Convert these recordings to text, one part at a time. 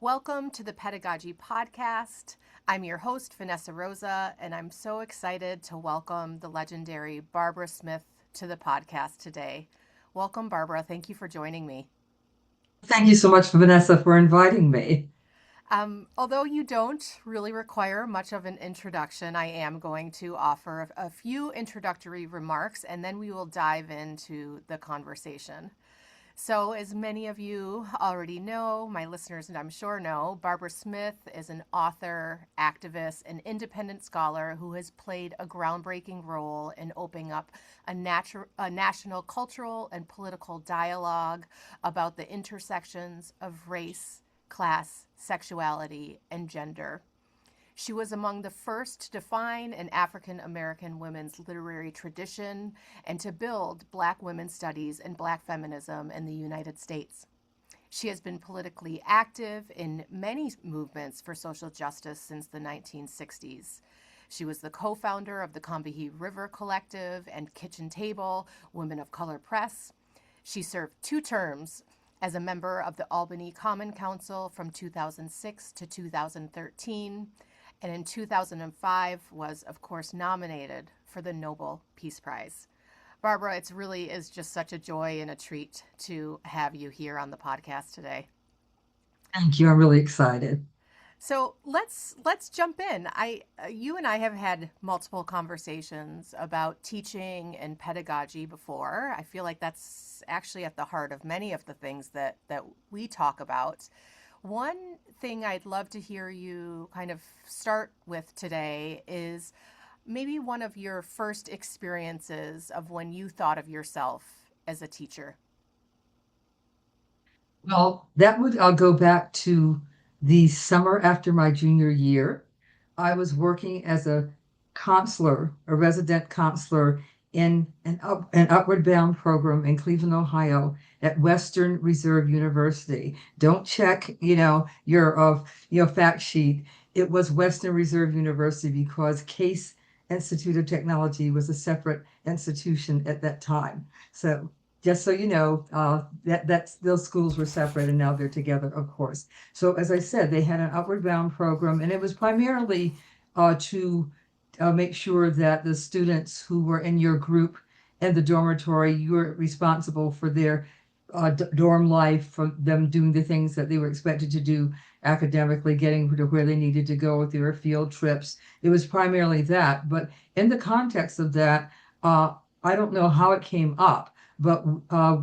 Welcome to the Pedagogy podcast. I'm your host, Vanessa Rosa, and I'm so excited to welcome the legendary Barbara Smith to the podcast today. Welcome, Barbara. Thank you for joining me. Thank you so much, Vanessa, for inviting me. Although you don't really require much of an introduction, I am going to offer a few introductory remarks, and then we will dive into the conversation. So, as many of you already know, my listeners and I'm sure know, Barbara Smith is an author, activist, and independent scholar who has played a groundbreaking role in opening up a national cultural and political dialogue about the intersections of race, class, sexuality, and gender. She was among the first to define an African American women's literary tradition and to build Black women's studies and Black feminism in the United States. She has been politically active in many movements for social justice since the 1960s. She was the co-founder of the Combahee River Collective and Kitchen Table Women of Color Press. She served 2 terms as a member of the Albany Common Council from 2006 to 2013. And in 2005 was, of course, nominated for the Nobel Peace Prize. Barbara, it really is just such a joy and a treat to have you here on the podcast today. Thank you. I'm really excited. So let's jump in. You and I have had multiple conversations about teaching and pedagogy before. I feel like that's actually at the heart of many of the things that we talk about. One thing I'd love to hear you kind of start with today is maybe one of your first experiences of when you thought of yourself as a teacher. Well, that would I'll go back to the summer after my junior year. I was working as a counselor, a resident counselor in an upward bound program in Cleveland, Ohio at Western Reserve University. Don't check, your fact sheet. It was Western Reserve University because Case Institute of Technology was a separate institution at that time. So just so you know, that's those schools were separate and now they're together, of course. So as I said, they had an upward bound program, and it was primarily to make sure that the students who were in your group in the dormitory, you were responsible for their dorm life, for them doing the things that they were expected to do academically, getting to where they needed to go with their field trips. It was primarily that. But in the context of that, I don't know how it came up, but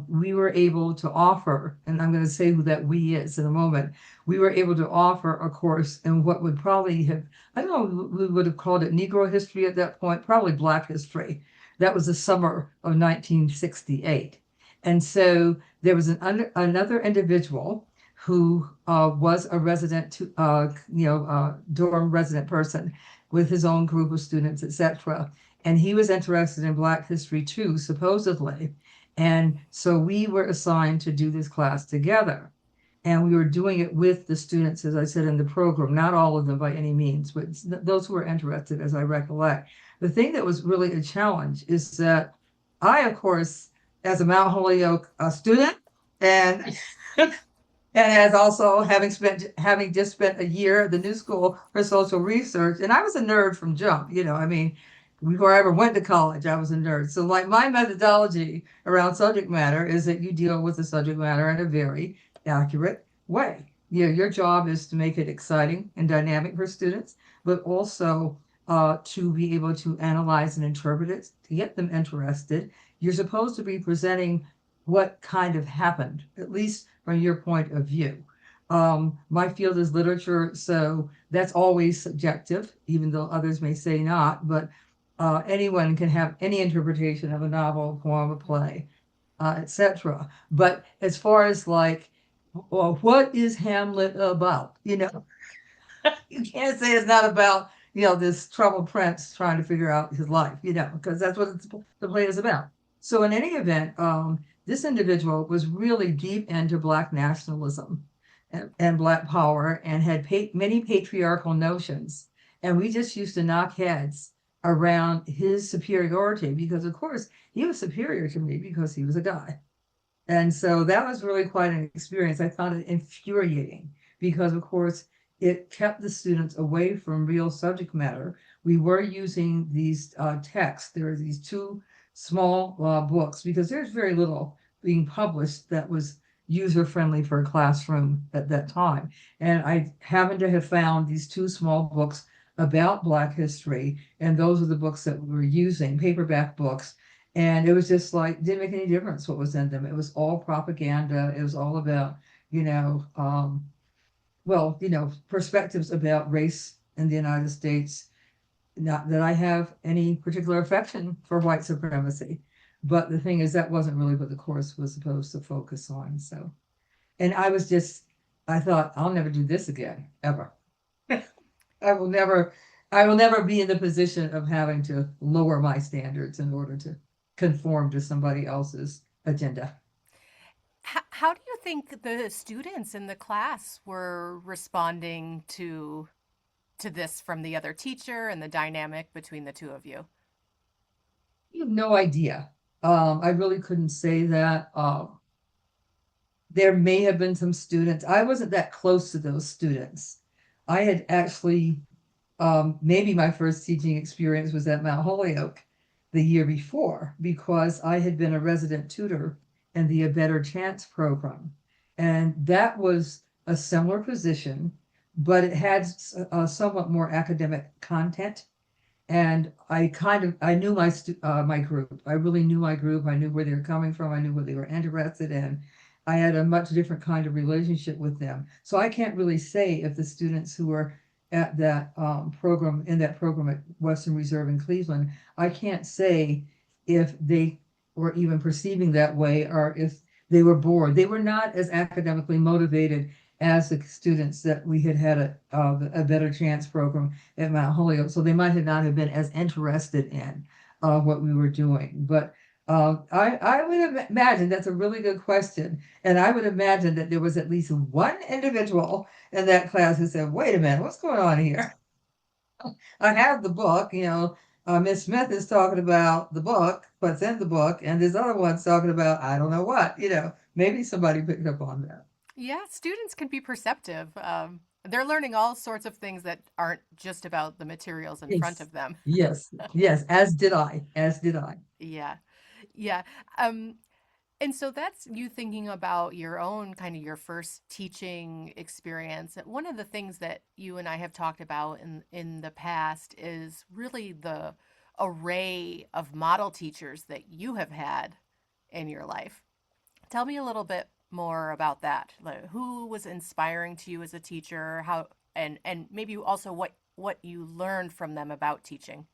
we were able to offer, and I'm going to say who that we is in a moment. We were able to offer a course in what would probably have, I don't know, we would have called it Negro history at that point, probably Black history. That was the summer of 1968. And so there was another individual who was a resident, dorm resident person with his own group of students, etc. And he was interested in Black history too, supposedly. And so we were assigned to do this class together. And we were doing it with the students, as I said, in the program, not all of them by any means, but those who were interested, as I recollect. The thing that was really a challenge is that I, of course, as a Mount Holyoke student, and and as also having just spent a year at the New School for Social Research, and I was a nerd from jump, before I ever went to college, I was a nerd. So like my methodology around subject matter is that you deal with the subject matter in a very accurate way. Your job is to make it exciting and dynamic for students, but also to be able to analyze and interpret it, to get them interested. You're supposed to be presenting what kind of happened, at least from your point of view. My field is literature, so that's always subjective, even though others may say not, but anyone can have any interpretation of a novel, a poem, a play, etc. But as far as well, what is Hamlet about? You can't say it's not about, this troubled prince trying to figure out his life, because that's what the play is about. So in any event, this individual was really deep into Black nationalism and Black power and had many patriarchal notions. And we just used to knock heads around his superiority because, of course, he was superior to me because he was a guy. And so that was really quite an experience. I found it infuriating because, of course, it kept the students away from real subject matter. We were using these texts. There are these two small books because there's very little being published that was user friendly for a classroom at that time. And I happened to have found these two small books about Black history, and those are the books that we were using, paperback books, and it was just like, didn't make any difference what was in them. It was all propaganda. It was all about, you know, perspectives about race in the United States. Not that I have any particular affection for white supremacy, but the thing is, that wasn't really what the course was supposed to focus on. So, and I thought, I'll never do this again, ever. I will never, I will never be in the position of having to lower my standards in order to conform to somebody else's agenda. How do you think the students in the class were responding to this from the other teacher and the dynamic between the two of you? You have no idea. I really couldn't say that. There may have been some students. I wasn't that close to those students. I had actually, maybe my first teaching experience was at Mount Holyoke the year before because I had been a resident tutor in the A Better Chance program. And that was a similar position, but it had a somewhat more academic content. And I knew my group. I really knew my group. I knew where they were coming from. I knew what they were interested in. I had a much different kind of relationship with them. So I can't really say if the students who were at that program in that program at Western Reserve in Cleveland, I can't say if they were even perceiving that way or if they were bored. They were not as academically motivated as the students that we had had at a Better Chance program at Mount Holyoke. So they might have not have been as interested in what we were doing. But I would imagine that's a really good question. And I would imagine that there was at least one individual in that class who said, wait a minute, what's going on here? I have the book, Miss Smith is talking about the book, what's in the book, and this other one's talking about I don't know what, maybe somebody picked up on that. Yeah, students can be perceptive. They're learning all sorts of things that aren't just about the materials in front Yes, of them. yes, yes, as did I. Yeah, yeah. Um, and so that's you thinking about your own kind of your first teaching experience. One of the things that you and I have talked about in the past is really the array of model teachers that you have had in your life. Tell me a little bit more about that. Like, who was inspiring to you as a teacher? How and maybe also what you learned from them about teaching.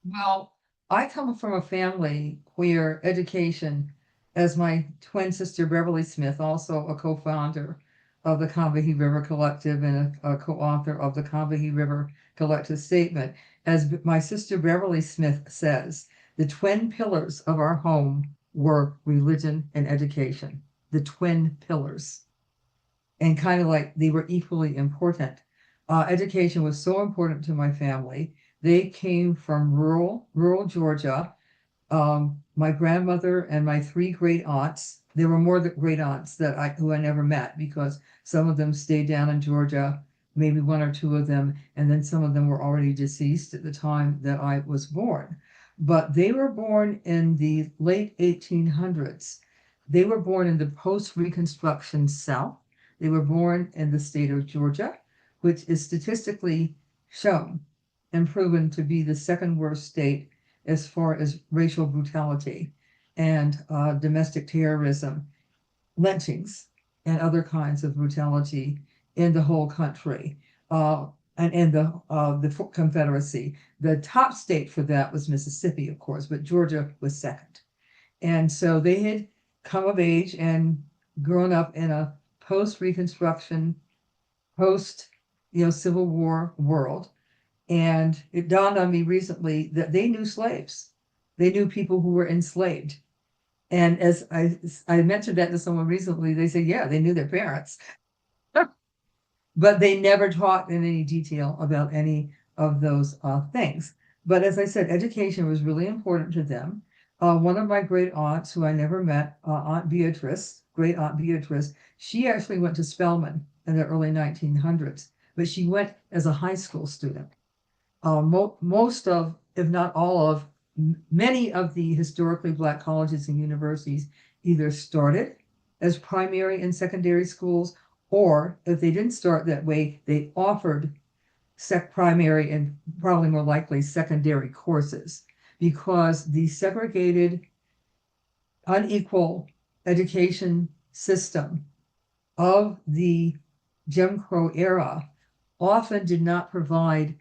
Well, I come from a family where education, as my twin sister Beverly Smith, also a co-founder of the Combahee River Collective and a co-author of the Combahee River Collective Statement, as my sister Beverly Smith says, the twin pillars of our home were religion and education. The twin pillars and kind of like they were equally important. Education was so important to my family. They came from rural Georgia. My grandmother and my three great aunts. There were more great aunts who I never met because some of them stayed down in Georgia, maybe one or two of them, and then some of them were already deceased at the time that I was born. But they were born in the late 1800s. They were born in the post-Reconstruction South. They were born in the state of Georgia, which is statistically shown and proven to be the second worst state as far as racial brutality and domestic terrorism, lynchings, and other kinds of brutality in the whole country and in the Confederacy. The top state for that was Mississippi, of course, but Georgia was second. And so they had come of age and grown up in a post-Reconstruction, post, Civil War world. And it dawned on me recently that they knew slaves. They knew people who were enslaved. And as I mentioned that to someone recently, they said, yeah, they knew their parents, but they never taught in any detail about any of those things. But as I said, education was really important to them. One of my great aunts, who I never met, Aunt Beatrice, great Aunt Beatrice, she actually went to Spelman in the early 1900s, but she went as a high school student. Most of, if not all of, many of the historically Black colleges and universities either started as primary and secondary schools, or if they didn't start that way, they offered primary and probably more likely secondary courses, because the segregated, unequal education system of the Jim Crow era often did not provide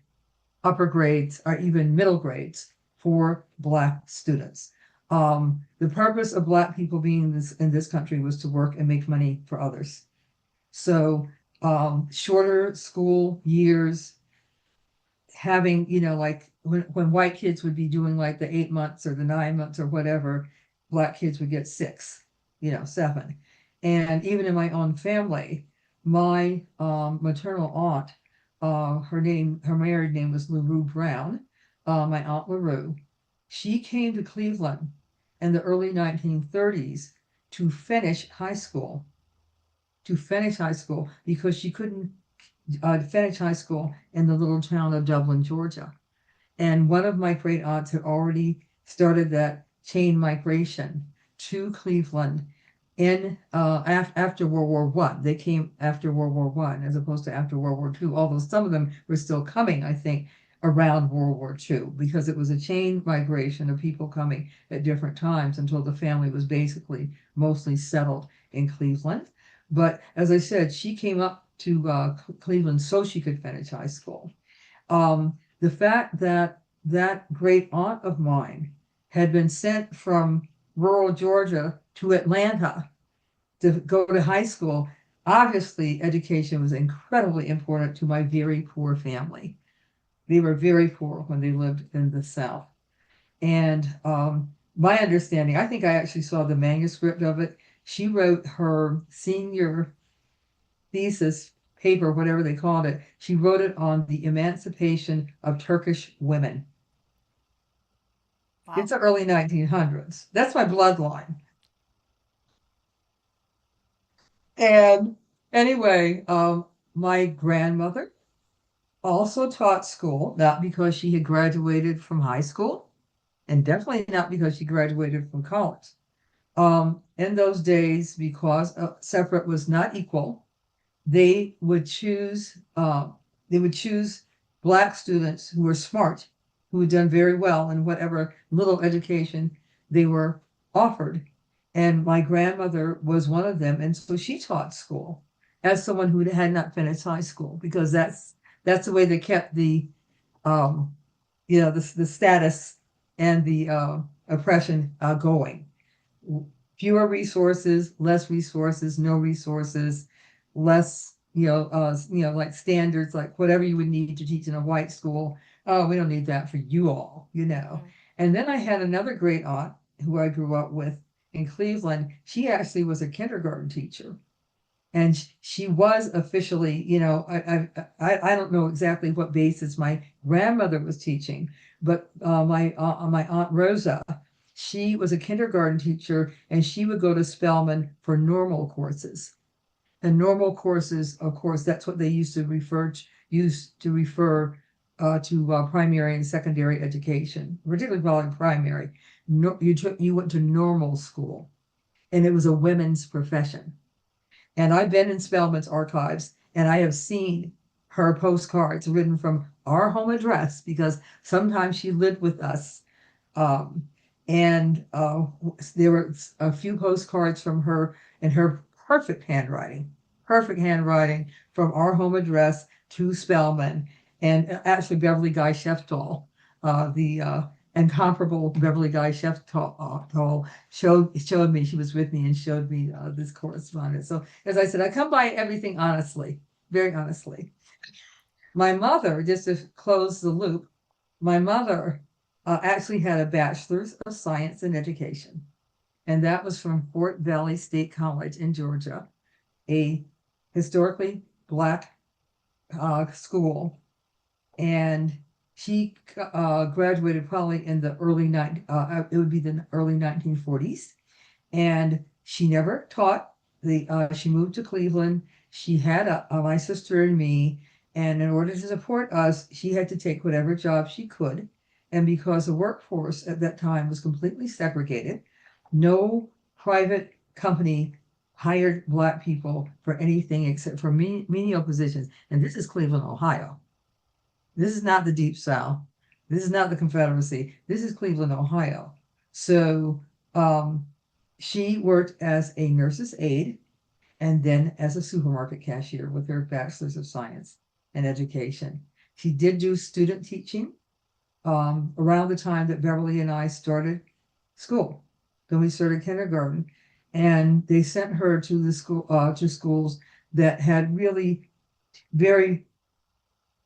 upper grades or even middle grades for Black students. The purpose of Black people being in this country was to work and make money for others. So shorter school years, having, like when white kids would be doing like the 8 months or the 9 months or whatever, Black kids would get 6, 7. And even in my own family, my maternal aunt, her married name was LaRue Brown, my Aunt LaRue. She came to Cleveland in the early 1930s to finish high school, because she couldn't finish high school in the little town of Dublin, Georgia. And one of my great aunts had already started that chain migration to Cleveland in after World War One. They came after World War One as opposed to after World War Two, although some of them were still coming, I think, around World War Two, because it was a chain migration of people coming at different times until the family was basically mostly settled in Cleveland. But as I said, she came up to Cleveland so she could finish high school. The fact that that great aunt of mine had been sent from rural Georgia to Atlanta to go to high school, obviously education was incredibly important to my very poor family. They were very poor when they lived in the South. And my understanding, I think I actually saw the manuscript of it. She wrote her senior thesis paper, whatever they called it. She wrote it on the emancipation of Turkish women. Wow. It's the early 1900s. That's my bloodline. And anyway, my grandmother also taught school, not because she had graduated from high school, and definitely not because she graduated from college. In those days, because separate was not equal, they would choose Black students who were smart, who had done very well in whatever little education they were offered. And my grandmother was one of them, and so she taught school as someone who had not finished high school, because that's the way they kept the um, the status and the oppression going. Fewer resources, less resources, no resources, less, like standards, like whatever you would need to teach in a white school. Oh, we don't need that for you all. Mm. And then I had another great aunt who I grew up with in Cleveland. She actually was a kindergarten teacher. And she was officially, I don't know exactly what basis my grandmother was teaching, but my aunt Rosa, she was a kindergarten teacher, and she would go to Spelman for normal courses. And normal courses, of course, that's what they used to refer to primary and secondary education, particularly probably primary. No, you went to normal school, and it was a women's profession. And I've been in Spelman's archives, and I have seen her postcards written from our home address, because sometimes she lived with us. Um, and there were a few postcards from her in her perfect handwriting from our home address to Spelman. And actually, Beverly Guy Sheftall, the incomparable Beverly Guy Sheftall, showed me, she was with me and showed me this correspondence. So as I said, I come by everything honestly, very honestly. My mother, just to close the loop, my mother actually had a bachelor's of science in education, and that was from Fort Valley State College in Georgia, a historically black school. And she graduated probably in the it would be the early 1940s. And she never taught. She moved to Cleveland. She had my sister and me, and in order to support us, she had to take whatever job she could. And because the workforce at that time was completely segregated, no private company hired Black people for anything except for menial positions. And this is Cleveland, Ohio. This is not the Deep South. This is not the Confederacy. This is Cleveland, Ohio. So um, she worked as a nurse's aide and then as a supermarket cashier with her bachelor's of science and education. She did do student teaching around the time that Beverly and I started school. Then we started kindergarten, and they sent her to the school to schools that had really very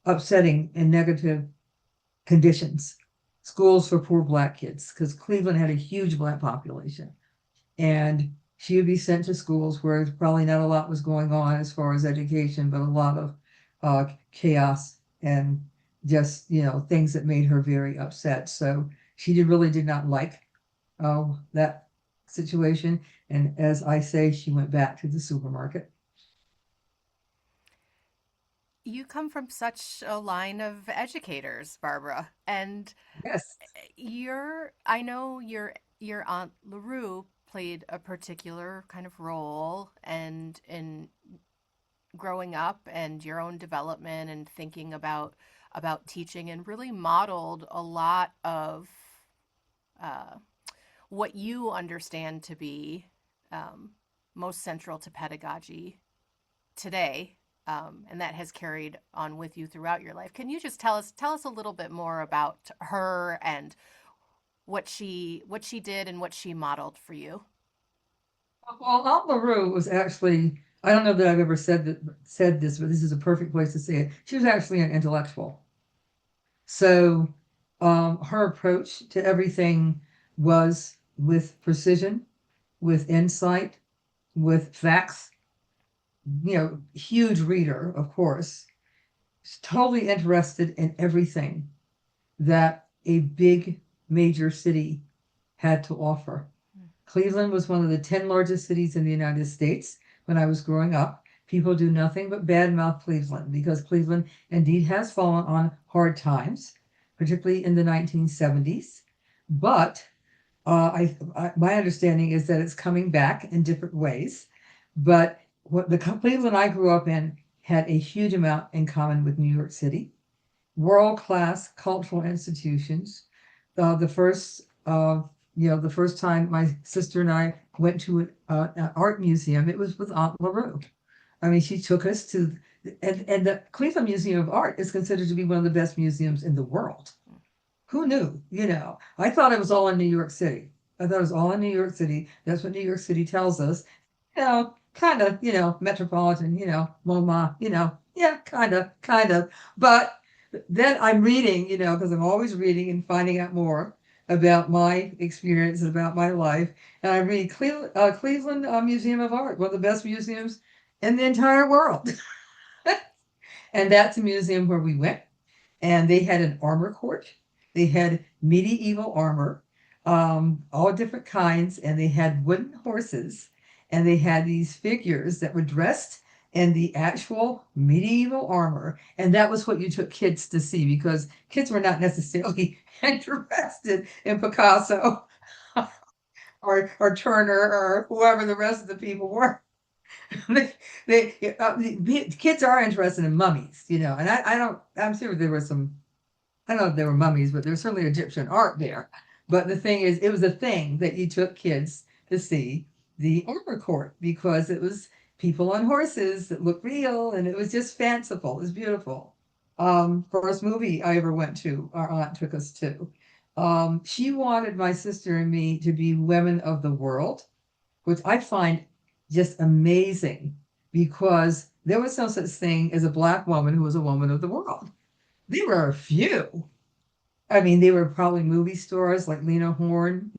upsetting and negative conditions. Schools for poor Black kids, because Cleveland had a huge Black population. And she would be sent to schools where probably not a lot was going on as far as education, but a lot of chaos and just, things that made her very upset. So she really did not like that situation. And as I say, she went back to the supermarket. You come from such a line of educators, Barbara, and Yes. I know your aunt LaRue played a particular kind of role and in growing up and your own development and thinking about teaching and really modeled a lot of uh, what you understand to be um, most central to pedagogy today, and that has carried on with you throughout your life. Can you just tell us a little bit more about her and what she did and what she modeled for you? Well, Aunt LaRue was actually, I don't know that I've ever said this, but this is a perfect place to say it. She was actually an intellectual. So her approach to everything was with precision, with insight, with facts, huge reader, of course, totally interested in everything that a big major city had to offer. Cleveland was one of the 10 largest cities in the United States when I was growing up. People do nothing but badmouth Cleveland because Cleveland indeed has fallen on hard times, particularly in the 1970s. But my understanding is that it's coming back in different ways. But what the Cleveland I grew up in had a huge amount in common with New York City. World-class cultural institutions. The first, the first time my sister and I went to an art museum, it was with Aunt LaRue. I mean, she took us to, and the Cleveland Museum of Art is considered to be one of the best museums in the world. Who knew? I thought it was all in New York City. I thought it was all in New York City. That's what New York City tells us. Kind of, metropolitan, MoMA, yeah, kind of. But then I'm reading, because I'm always reading and finding out more about my experience and about my life. And I read Cleveland Museum of Art, one of the best museums in the entire world. And that's a museum where we went, and they had an armor court. They had medieval armor, all different kinds, and they had wooden horses, and they had these figures that were dressed in the actual medieval armor, and that was what you took kids to see because kids were not necessarily interested in Picasso or Turner or whoever the rest of the people were. The kids are interested in mummies, and I don't. I'm sure there were some. I don't know if there were mummies, but there's certainly Egyptian art there. But the thing is, it was a thing that you took kids to see the armor court because it was people on horses that looked real, and it was just fanciful. It was beautiful. First movie I ever went to, our aunt took us to. She wanted my sister and me to be women of the world, which I find just amazing because there was no such thing as a Black woman who was a woman of the world. There were a few, I mean, they were probably movie stars like Lena Horne,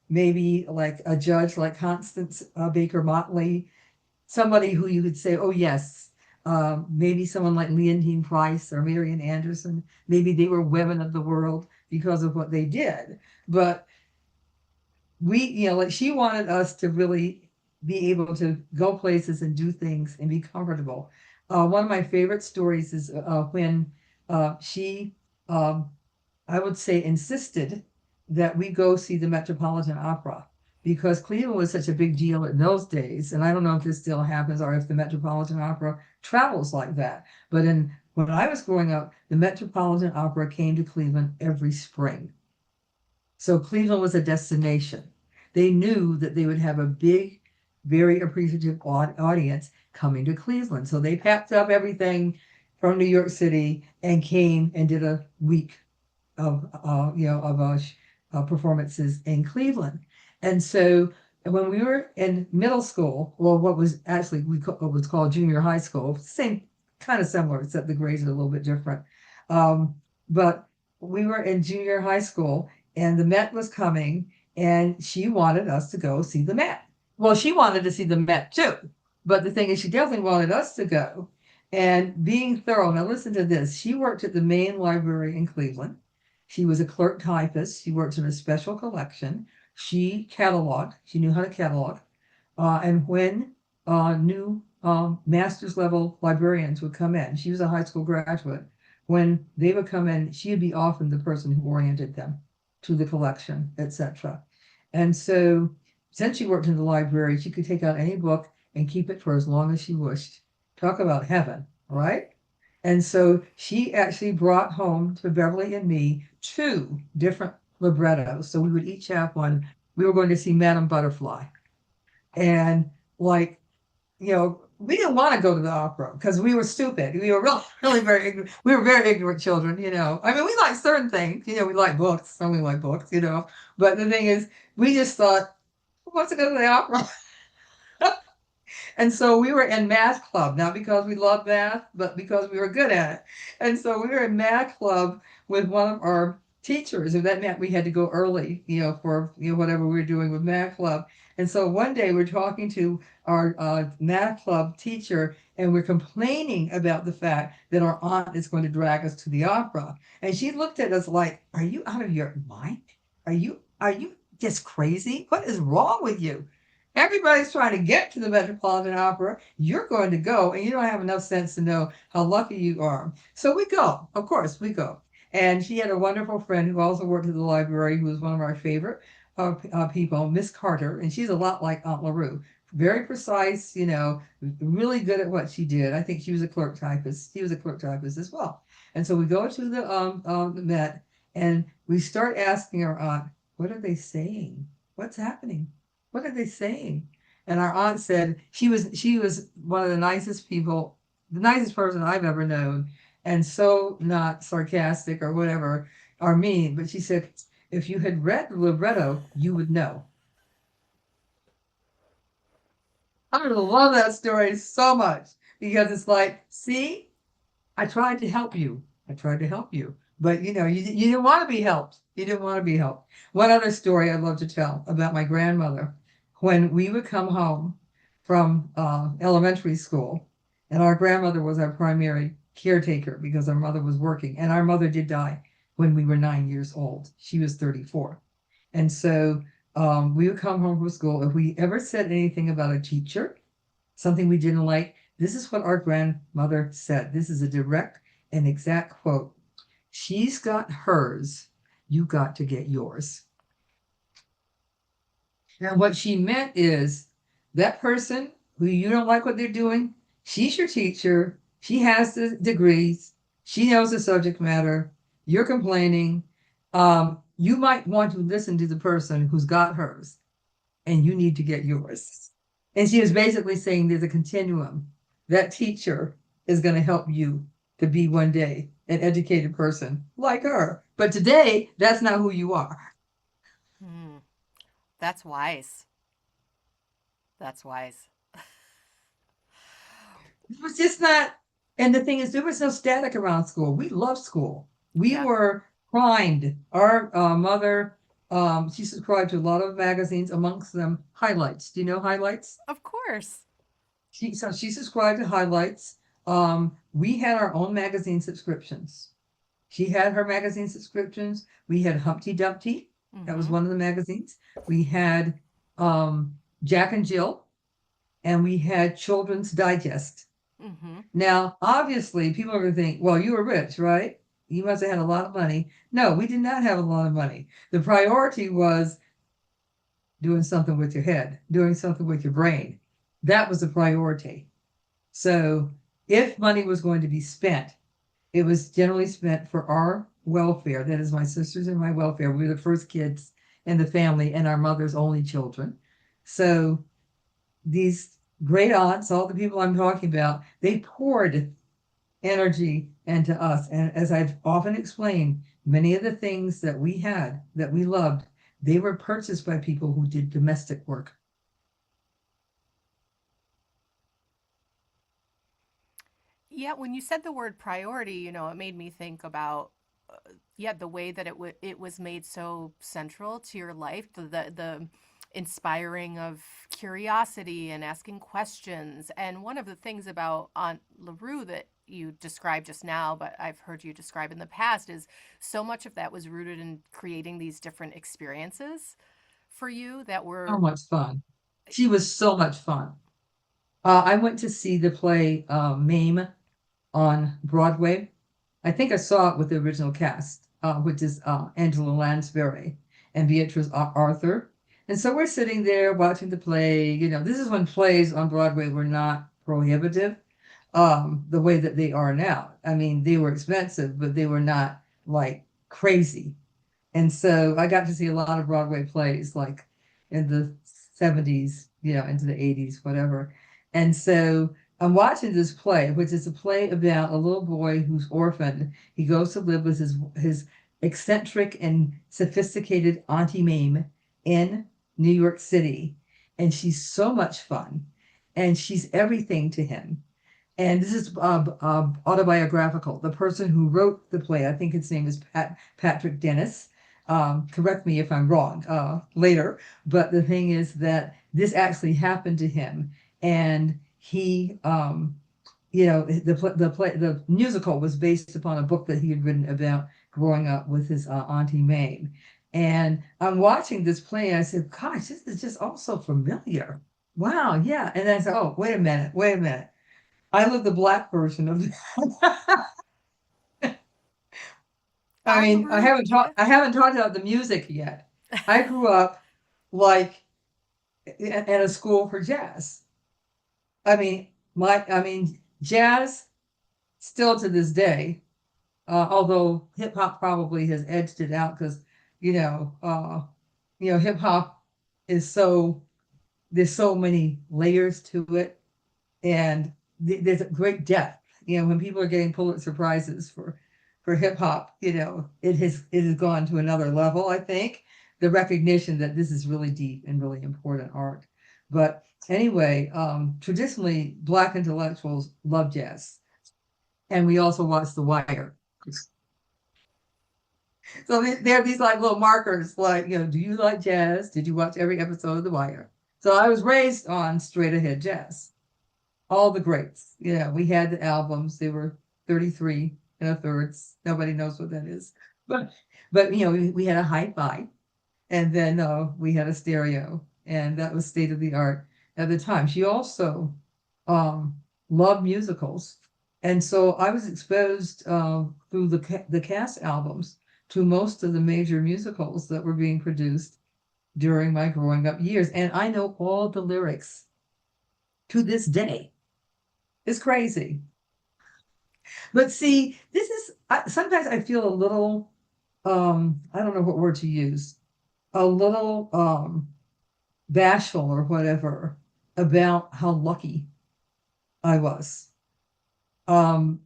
maybe like a judge like Constance Baker Motley, somebody who you would say, oh, yes, maybe someone like Leontine Price or Marian Anderson. Maybe they were women of the world because of what they did. But like she wanted us to really be able to go places and do things and be comfortable. One of my favorite stories is when she, um, I would say, insisted that we go see the Metropolitan Opera because Cleveland was such a big deal in those days. And I don't know if this still happens or if the Metropolitan Opera travels like that. But when I was growing up, the Metropolitan Opera came to Cleveland every spring. So Cleveland was a destination. They knew that they would have a big, very appreciative audience coming to Cleveland. So they packed up everything from New York City and came and did a week of performances in Cleveland. And so when we were in middle school, well, what was actually what was called junior high school, same kind of similar, except the grades are a little bit different. But we were in junior high school, and the Met was coming, and she wanted us to go see the Met. Well, she wanted to see the Met too, but the thing is, she definitely wanted us to go. And being thorough, now listen to this. She worked at the main library in Cleveland. She was a clerk typist. She worked in a special collection. She cataloged. She knew how to catalog. And when new master's level librarians would come in, she was a high school graduate. When they would come in, she would be often the person who oriented them to the collection, etc. And so, since she worked in the library, she could take out any book and keep it for as long as she wished. Talk about heaven, right? And so she actually brought home to Beverly and me two different librettos. So we would each have one. We were going to see Madame Butterfly. And like, we didn't want to go to the opera because we were stupid. We were really, really very ignorant. We were very ignorant children. I mean, we like certain things. We like books. Some we like books. But the thing is, we just thought, who wants to go to the opera? And so we were in math club, not because we loved math, but because we were good at it. And so we were in math club with one of our teachers, and that meant we had to go early, for whatever we were doing with math club. And so one day we're talking to our math club teacher, and we're complaining about the fact that our aunt is going to drag us to the opera. And she looked at us like, "Are you out of your mind? Are you just crazy? What is wrong with you? Everybody's trying to get to the Metropolitan Opera. You're going to go, and you don't have enough sense to know how lucky you are." So we go. Of course, we go. And she had a wonderful friend who also worked at the library, who was one of our favorite people, Miss Carter. And she's a lot like Aunt LaRue. Very precise, really good at what she did. I think she was a clerk typist. He was a clerk typist as well. And so we go to the Met, and we start asking our aunt, what are they saying? What's happening? What are they saying? And our aunt said she was one of the nicest people, the nicest person I've ever known, and so not sarcastic or whatever or mean. But she said, if you had read the libretto, you would know. I love that story so much because it's like, see, I tried to help you. I tried to help you. But you didn't want to be helped. You didn't want to be helped. One other story I'd love to tell about my grandmother. When we would come home from elementary school, and our grandmother was our primary caretaker because our mother was working, and our mother did die when we were 9 years old. She was 34. And so we would come home from school. If we ever said anything about a teacher, something we didn't like, this is what our grandmother said. This is a direct and exact quote. She's got hers, you got to get yours. And what she meant is that person who you don't like what they're doing, she's your teacher. She has the degrees. She knows the subject matter. You're complaining. You might want to listen to the person who's got hers, and you need to get yours. And she was basically saying there's a continuum. That teacher is going to help you to be one day an educated person like her. But today, that's not who you are. Hmm. That's wise. That's wise. It was just not. And the thing is, there was no static around school. We loved school. We Yeah, were primed. Our mother, she subscribed to a lot of magazines, amongst them Highlights. Do you know Highlights? of course. So she subscribed to Highlights. We had our own magazine subscriptions. She had her magazine subscriptions. We had Humpty Dumpty. That was Mm-hmm. one of the magazines. We had Jack and Jill, and we had Children's Digest. Mm-hmm. Now, obviously, people are going to think, well, you were rich, right? You must have had a lot of money. No, we did not have a lot of money. The priority was doing something with your head, doing something with your brain. That was the priority. So if money was going to be spent, it was generally spent for our welfare. That is my sisters and my welfare. We were the first kids in the family and our mother's only children. So these great aunts, all the people I'm talking about, they poured energy into us. And as I've often explained, many of the things that we had, that we loved, they were purchased by people who did domestic work. Yeah, when you said the word priority, it made me think about yeah, the way that it was made so central to your life, the inspiring of curiosity and asking questions. And one of the things about Aunt LaRue that you described just now, but I've heard you describe in the past, is so much of that was rooted in creating these different experiences for you that So were much fun. She was so much fun. I went to see the play Mame on Broadway. I think I saw it with the original cast, which is Angela Lansbury and Beatrice Arthur. And so we're sitting there watching the play. This is when plays on Broadway were not prohibitive, the way that they are now. I mean, they were expensive, but they were not like crazy. And so I got to see a lot of Broadway plays like in the 70s, into the 80s, whatever. And so I'm watching this play, which is a play about a little boy who's orphaned. He goes to live with his eccentric and sophisticated Auntie Mame in New York City. And she's so much fun. And she's everything to him. And this is autobiographical. The person who wrote the play, I think his name is Patrick Dennis. Correct me if I'm wrong later. But the thing is that this actually happened to him, and he, the musical was based upon a book that he had written about growing up with his Auntie Mame. And I'm watching this play, and I said, "Gosh, this is just all so familiar." Wow, yeah. And then I said, "Oh, wait a minute. I live the black version of I Aunt mean, LaRue. Yeah. I haven't talked about the music yet. I grew up like at a school for jazz. Jazz still to this day, although hip hop probably has edged it out because, you know, uh, hip hop is there's so many layers to it, and there's a great depth. When people are getting Pulitzer prizes for hip hop, it has gone to another level. I think the recognition that this is really deep and really important art. But anyway, traditionally, Black intellectuals love jazz, and we also watch The Wire. So there are these like little markers, like, do you like jazz? Did you watch every episode of The Wire? So I was raised on straight ahead jazz. All the greats. We had the albums. They were 33 and a thirds. Nobody knows what that is. But we had a hi-fi, and then we had a stereo, and that was state of the art at the time. She also um, loved musicals, and so I was exposed through the cast albums to most of the major musicals that were being produced during my growing up years, and I know all the lyrics to this day. It's crazy. But see, sometimes I feel a little, I don't know what word to use, a little bashful or whatever about how lucky I was. Um,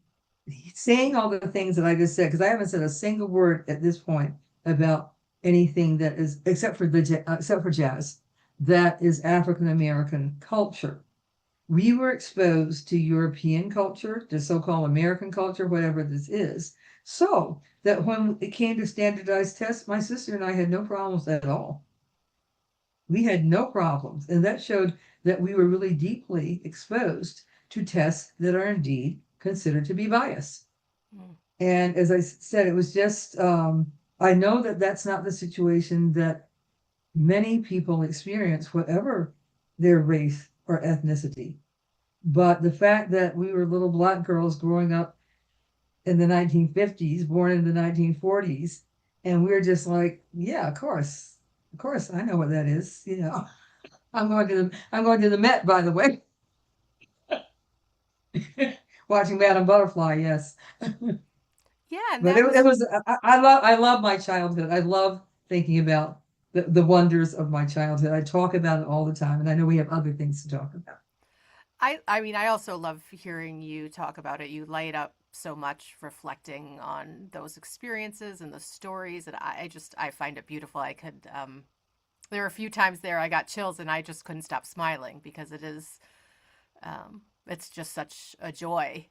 Saying all the things that I just said, because I haven't said a single word at this point about anything that is, except for jazz, that is African American culture. We were exposed to European culture, to so-called American culture, whatever this is. So that when it came to standardized tests, my sister and I had no problems at all. We had no problems. And that showed that we were really deeply exposed to tests that are indeed considered to be biased. Mm. And as I said, it was just, I know that that's not the situation that many people experience, whatever their race or ethnicity. But the fact that we were little black girls growing up in the 1950s, born in the 1940s, and we're just like, yeah, of course, I know what that is. You know, I'm going to the Met, by the way, watching Madame Butterfly. Yes, Yeah, and but that it was was. I love my childhood. I love thinking about the wonders of my childhood. I talk about it all the time, and I know we have other things to talk about. I mean, I also love hearing you talk about it. You light up so much reflecting on those experiences and the stories, and I find it beautiful. I could there were a few times there I got chills and I just couldn't stop smiling because it's just such a joy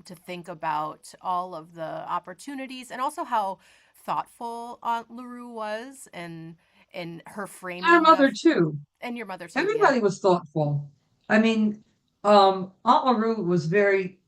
to think about all of the opportunities and also how thoughtful Aunt LaRue was and her Our framing mother of, too. and your mother too, yeah. Everybody was thoughtful. I mean, Aunt LaRue was very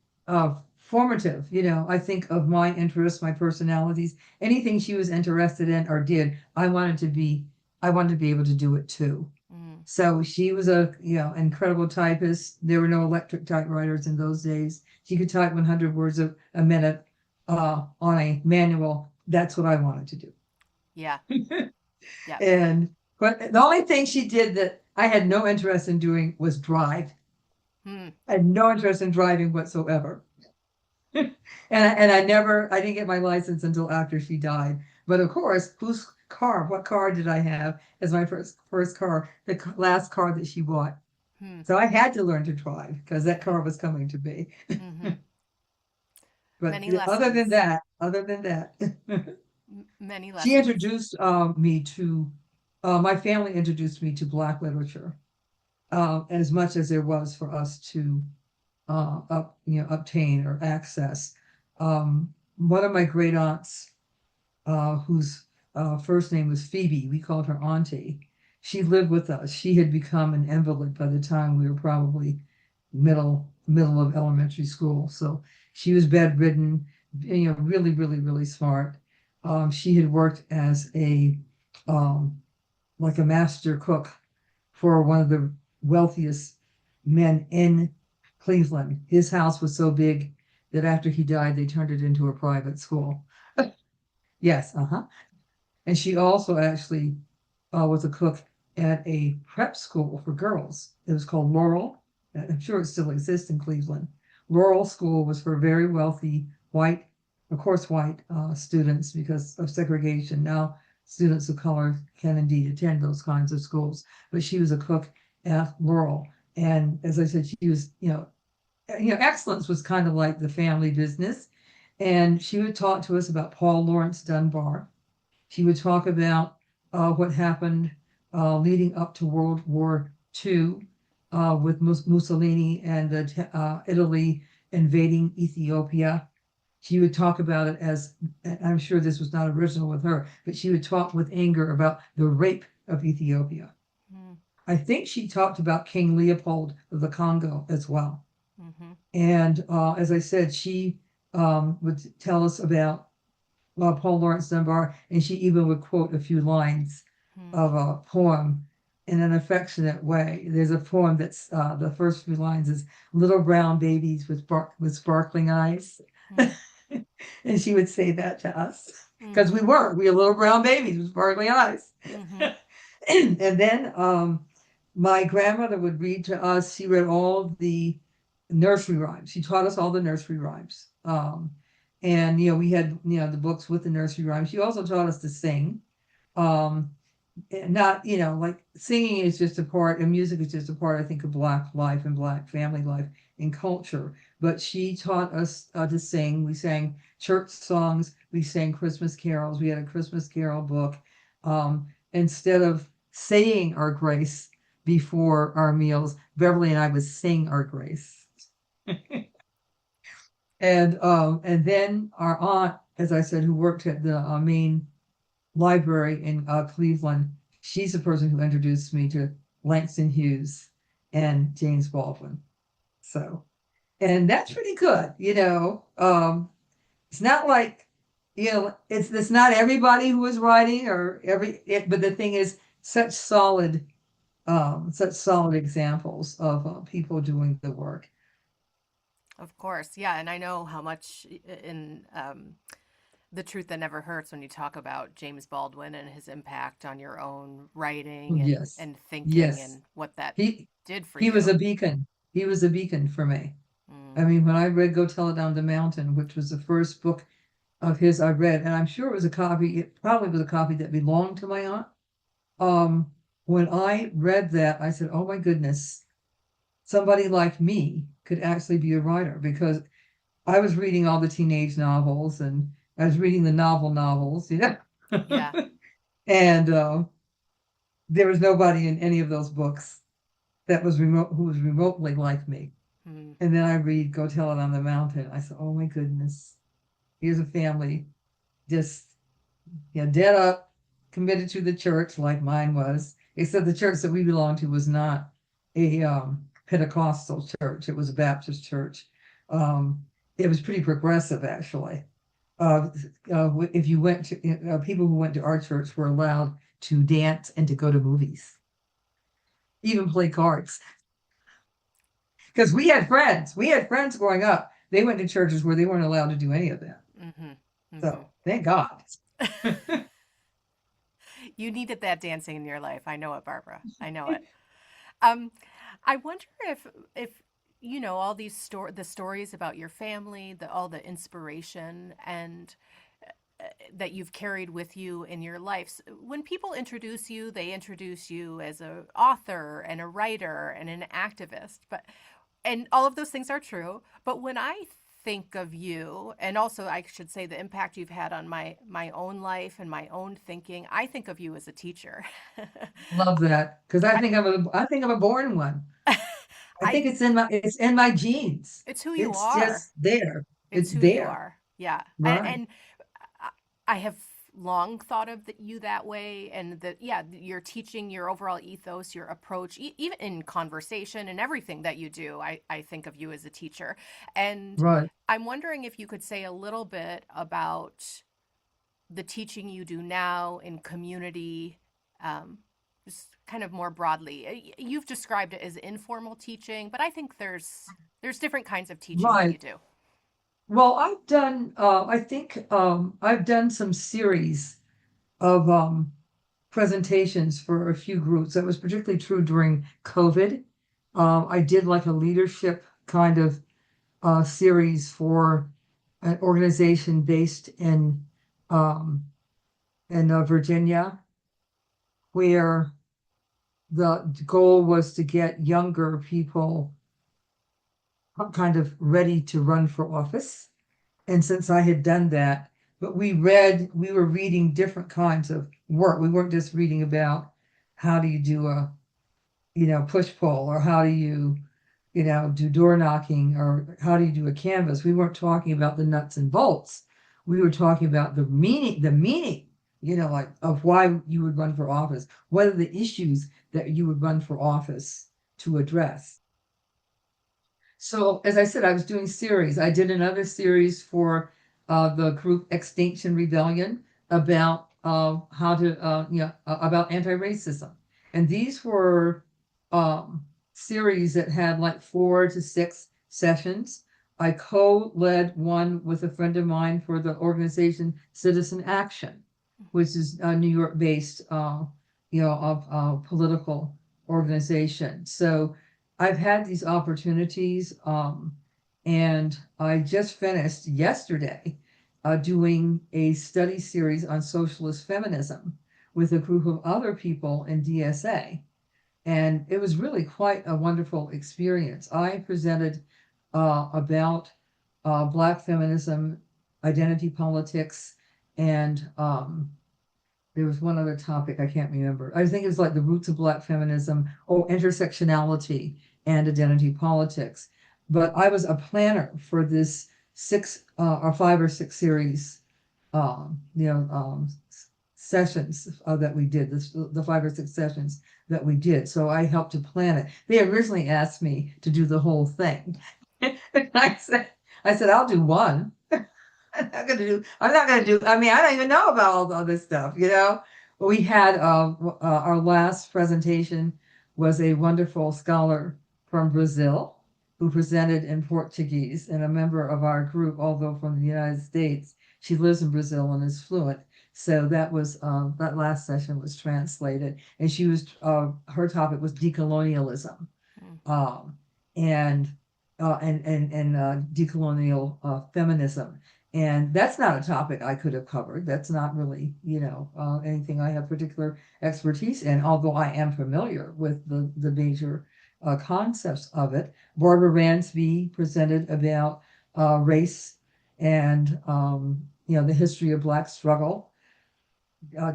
formative. You know, I think of my interests, my personalities, anything she was interested in or did, I wanted to be able to do it too. Mm, So she was a, you know, incredible typist. There were no electric typewriters in those days. She could type 100 words a minute on a manual. That's what I wanted to yeah, do. yeah. And but the only thing she did that I had no interest in doing was drive. Hmm. I had no interest in driving whatsoever. I didn't get my license until after she died. But of course, what car did I have as my first car, the last car that she bought. Hmm. So I had to learn to drive because that car was coming to be. Mm-hmm. But Many other than lessons. that, other than that, Many she lessons. introduced me to, my family introduced me to Black literature as much as there was for us to obtain or access. One of my great aunts, whose first name was Phoebe, we called her Auntie. She lived with us. She had become an invalid by the time we were probably middle of elementary school. So she was bedridden, really, really, really smart. She had worked as um, like a master cook for one of the wealthiest men in Cleveland. His house was so big that after he died, they turned it into a private school. Yes, uh-huh. And she also actually was a cook at a prep school for girls. It was called Laurel. I'm sure it still exists in Cleveland. Laurel School was for very wealthy white, of course, white students because of segregation. Now students of color can indeed attend those kinds of schools. But she was a cook at Laurel. And as I said, she was, excellence was kind of like the family business. And she would talk to us about Paul Laurence Dunbar. She would talk about what happened leading up to World War II with Mussolini and Italy invading Ethiopia. She would talk about it as, I'm sure this was not original with her, but she would talk with anger about the rape of Ethiopia. Mm, I think she talked about King Leopold of the Congo as well. mm-hmm. And as I said, she would tell us about Paul Laurence Dunbar, and she even would quote a few lines Hmm. of a poem in an affectionate way. There's a poem that's the first few lines is "Little brown babies with sparkling eyes," Hmm. and she would say that to us because Mm-hmm. we were little brown babies with sparkling eyes. Mm-hmm. And then my grandmother would read to us. She read all the nursery rhymes. She taught us all the nursery rhymes. And we had the books with the nursery rhymes. She also taught us to sing. Um, and not like singing is just a part, and music is just a part. I think of Black life and Black family life and culture. But she taught us to sing. We sang church songs. We sang Christmas carols. We had a Christmas carol book. Instead of saying our grace before our meals, Beverly and I would sing our grace. And then our aunt as I said, who worked at the main library in Cleveland. She's the person who introduced me to Langston Hughes and James Baldwin. So, and that's pretty good, you know. It's not like, you know, it's not everybody who is writing or but the thing is, such solid examples of people doing the work. Of course, yeah, and I know how much in The Truth That Never Hurts when you talk about James Baldwin and his impact on your own writing Yes, and thinking yes. and what that He did for he was you. a beacon. He was a beacon for me. Mm, I mean, when I read Go Tell It on the Mountain, which was the first book of his I read, and I'm sure it was a copy, it probably was a copy that belonged to my aunt. Um, when I read that, I said, oh my goodness, somebody like me could actually be a writer because I was reading all the teenage novels and I was reading the novels, you know. yeah. And there was nobody in any of those books that was remote who was remotely like me. Mm, And then I read Go Tell It on the Mountain. I said, oh my goodness, here's a family just, you know, dead up, committed to the church like mine was, except the church that we belonged to was not a Pentecostal church. It was a Baptist church. Um, it was pretty progressive, actually. Uh, if you went to, people who went to our church were allowed to dance and to go to movies, even play cards. Because we had friends growing up. They went to churches where they weren't allowed to do any of that. mm-hmm, mm-hmm. So thank God. You needed that dancing in your life. I know it, Barbara. I know it. Um, I wonder if you know all the stories about your family, all the inspiration and that you've carried with you in your life. When people introduce you, they introduce you as an author and a writer and an activist. But and all of those things are true. But when I think of you, and also I should say the impact you've had on my own life and my own thinking, I think of you as a teacher. Love that because I think I'm a born one. I I think it's in my genes. It's who you It's are. just there. It's It's who you there. are. Yeah. Right. And I have long thought of you that way. And that, yeah, your teaching, your overall ethos, your approach, even in conversation and everything that you do, I think of you as a teacher. And Right. I'm wondering if you could say a little bit about the teaching you do now in community, just kind of more broadly. You've described it as informal teaching, but I think there's different kinds of teaching that Right. you do. Well, I think I've done some series of presentations for a few groups. That was particularly true during COVID. I did like a leadership kind of series for an organization based um, in Virginia, where the goal was to get younger people kind of ready to run for office. And since I had done that, but we were reading different kinds of work. We weren't just reading about how do you do a, you know, push pull or how do you, you know, do door knocking or how do you do a canvas. We weren't talking about the nuts and bolts. We were talking about the meaning, you know, like of why you would run for office, what are the issues that you would run for office to address. So, as I said, I was doing series. I did another series for the group Extinction Rebellion about how to, about anti-racism. And these were series that had like 4 to 6 sessions. I co-led one with a friend of mine for the organization Citizen Action, which is a New York-based, of political organization. So I've had these opportunities, and I just finished yesterday doing a study series on socialist feminism with a group of other people in DSA. And it was really quite a wonderful experience. I presented about Black feminism, identity politics, and there was one other topic I can't remember. I think it was like the roots of Black feminism or intersectionality and identity politics. But I was a planner for this 6 or 5 or 6 series you know, sessions that we did, the 5 or 6 sessions that we did. So I helped to plan it. They originally asked me to do the whole thing. And I said, I'll do one. I'm not gonna do, I mean, I don't even know about all this stuff, you know? We had, our last presentation was a wonderful scholar from Brazil who presented in Portuguese and a member of our group, although from the United States. She lives in Brazil and is fluent. So that was, that last session was translated and her topic was decolonialism Mm. um, and decolonial feminism. And that's not a topic I could have covered. That's not really, anything I have particular expertise in, although I am familiar with the major concepts of it. Barbara Ransby presented about race and, the history of Black struggle,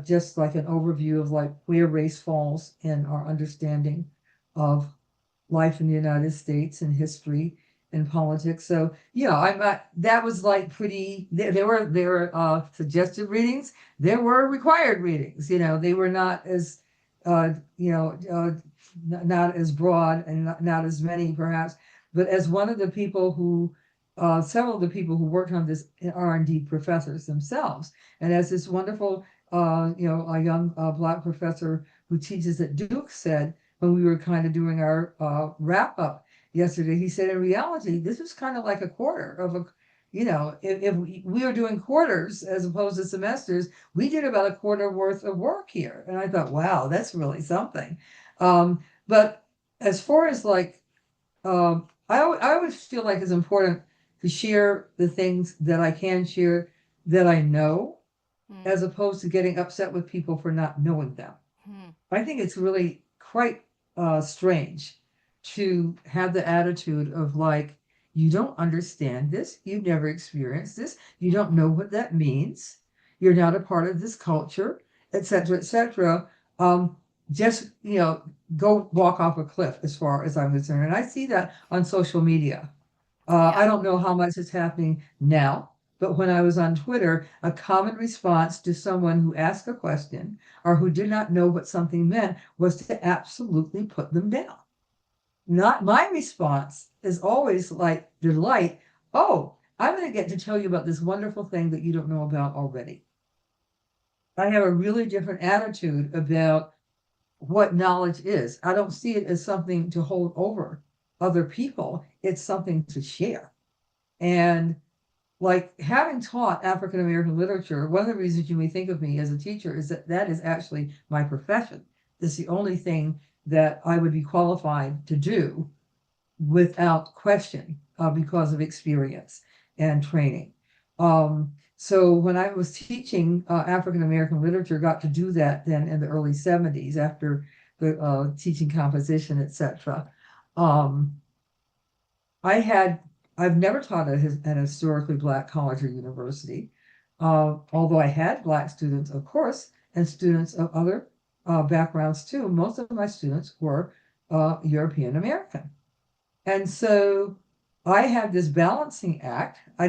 just like an overview of like where race falls in our understanding of life in the United States and history and politics. So yeah, that was like pretty. There were suggested readings. There were required readings. They were not as uh, you know uh, not as broad and not as many perhaps. But as one of the people who several of the people who worked on this are indeed professors themselves, and as this wonderful a young Black professor who teaches at Duke said when we were kind of doing our wrap up yesterday. He said, in reality, this was kind of like a quarter of a, if we were doing quarters as opposed to semesters, we did about a quarter worth of work here. And I thought, wow, that's really something. But as far as like, I always feel like it's important to share the things that I can share that I know, Mm. as opposed to getting upset with people for not knowing them. Mm. I think it's really quite strange to have the attitude of like, you don't understand this, you've never experienced this, you don't Mm. know what that means, you're not a part of this culture, etc., etc. Um, just go walk off a cliff as far as I'm concerned, and I see that on social media. I Yeah. don't know how much is happening now, but when I was on Twitter, a common response to someone who asked a question or who did not know what something meant was to absolutely put them down. Not my response is always like delight. Oh, I'm going to get to tell you about this wonderful thing that you don't know about already. I have a really different attitude about what knowledge is. I don't see it as something to hold over other people, it's something to share. And like having taught African American literature, one of the reasons you may think of me as a teacher is that that is actually my profession. It's the only thing that I would be qualified to do without question because of experience and training. So when I was teaching African American literature, got to do that then in the early 70s after the teaching composition, etc. Um, I had I've never taught at an historically Black college or university, although I had Black students, of course, and students of other backgrounds too. Most of my students were European American. And so I had this balancing act. I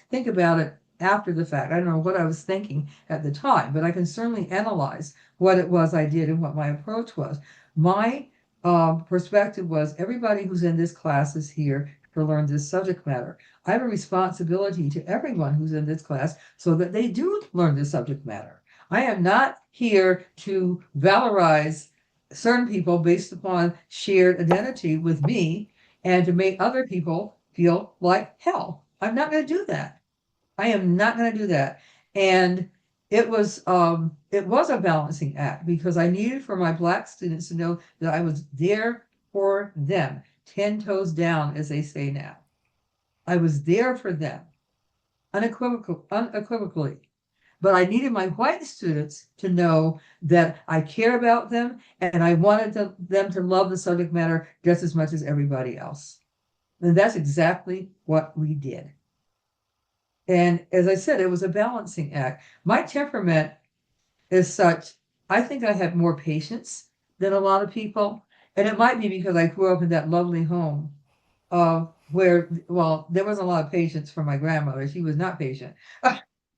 think about it after the fact. I don't know what I was thinking at the time, but I can certainly analyze what it was I did and what my approach was. My perspective was everybody who's in this class is here to learn this subject matter. I have a responsibility to everyone who's in this class so that they do learn this subject matter. I am not here to valorize certain people based upon shared identity with me and to make other people feel like hell. I'm not going to do that. I am not going to do that. And it was a balancing act because I needed for my Black students to know that I was there for them, 10 toes down, as they say now. I was there for them unequivocally. But I needed my white students to know that I care about them and I wanted them to love the subject matter just as much as everybody else. And that's exactly what we did. And as I said, it was a balancing act. My temperament is such, I think I have more patience than a lot of people. And it might be because I grew up in that lovely home where, well, there wasn't a lot of patience for my grandmother. She was not patient.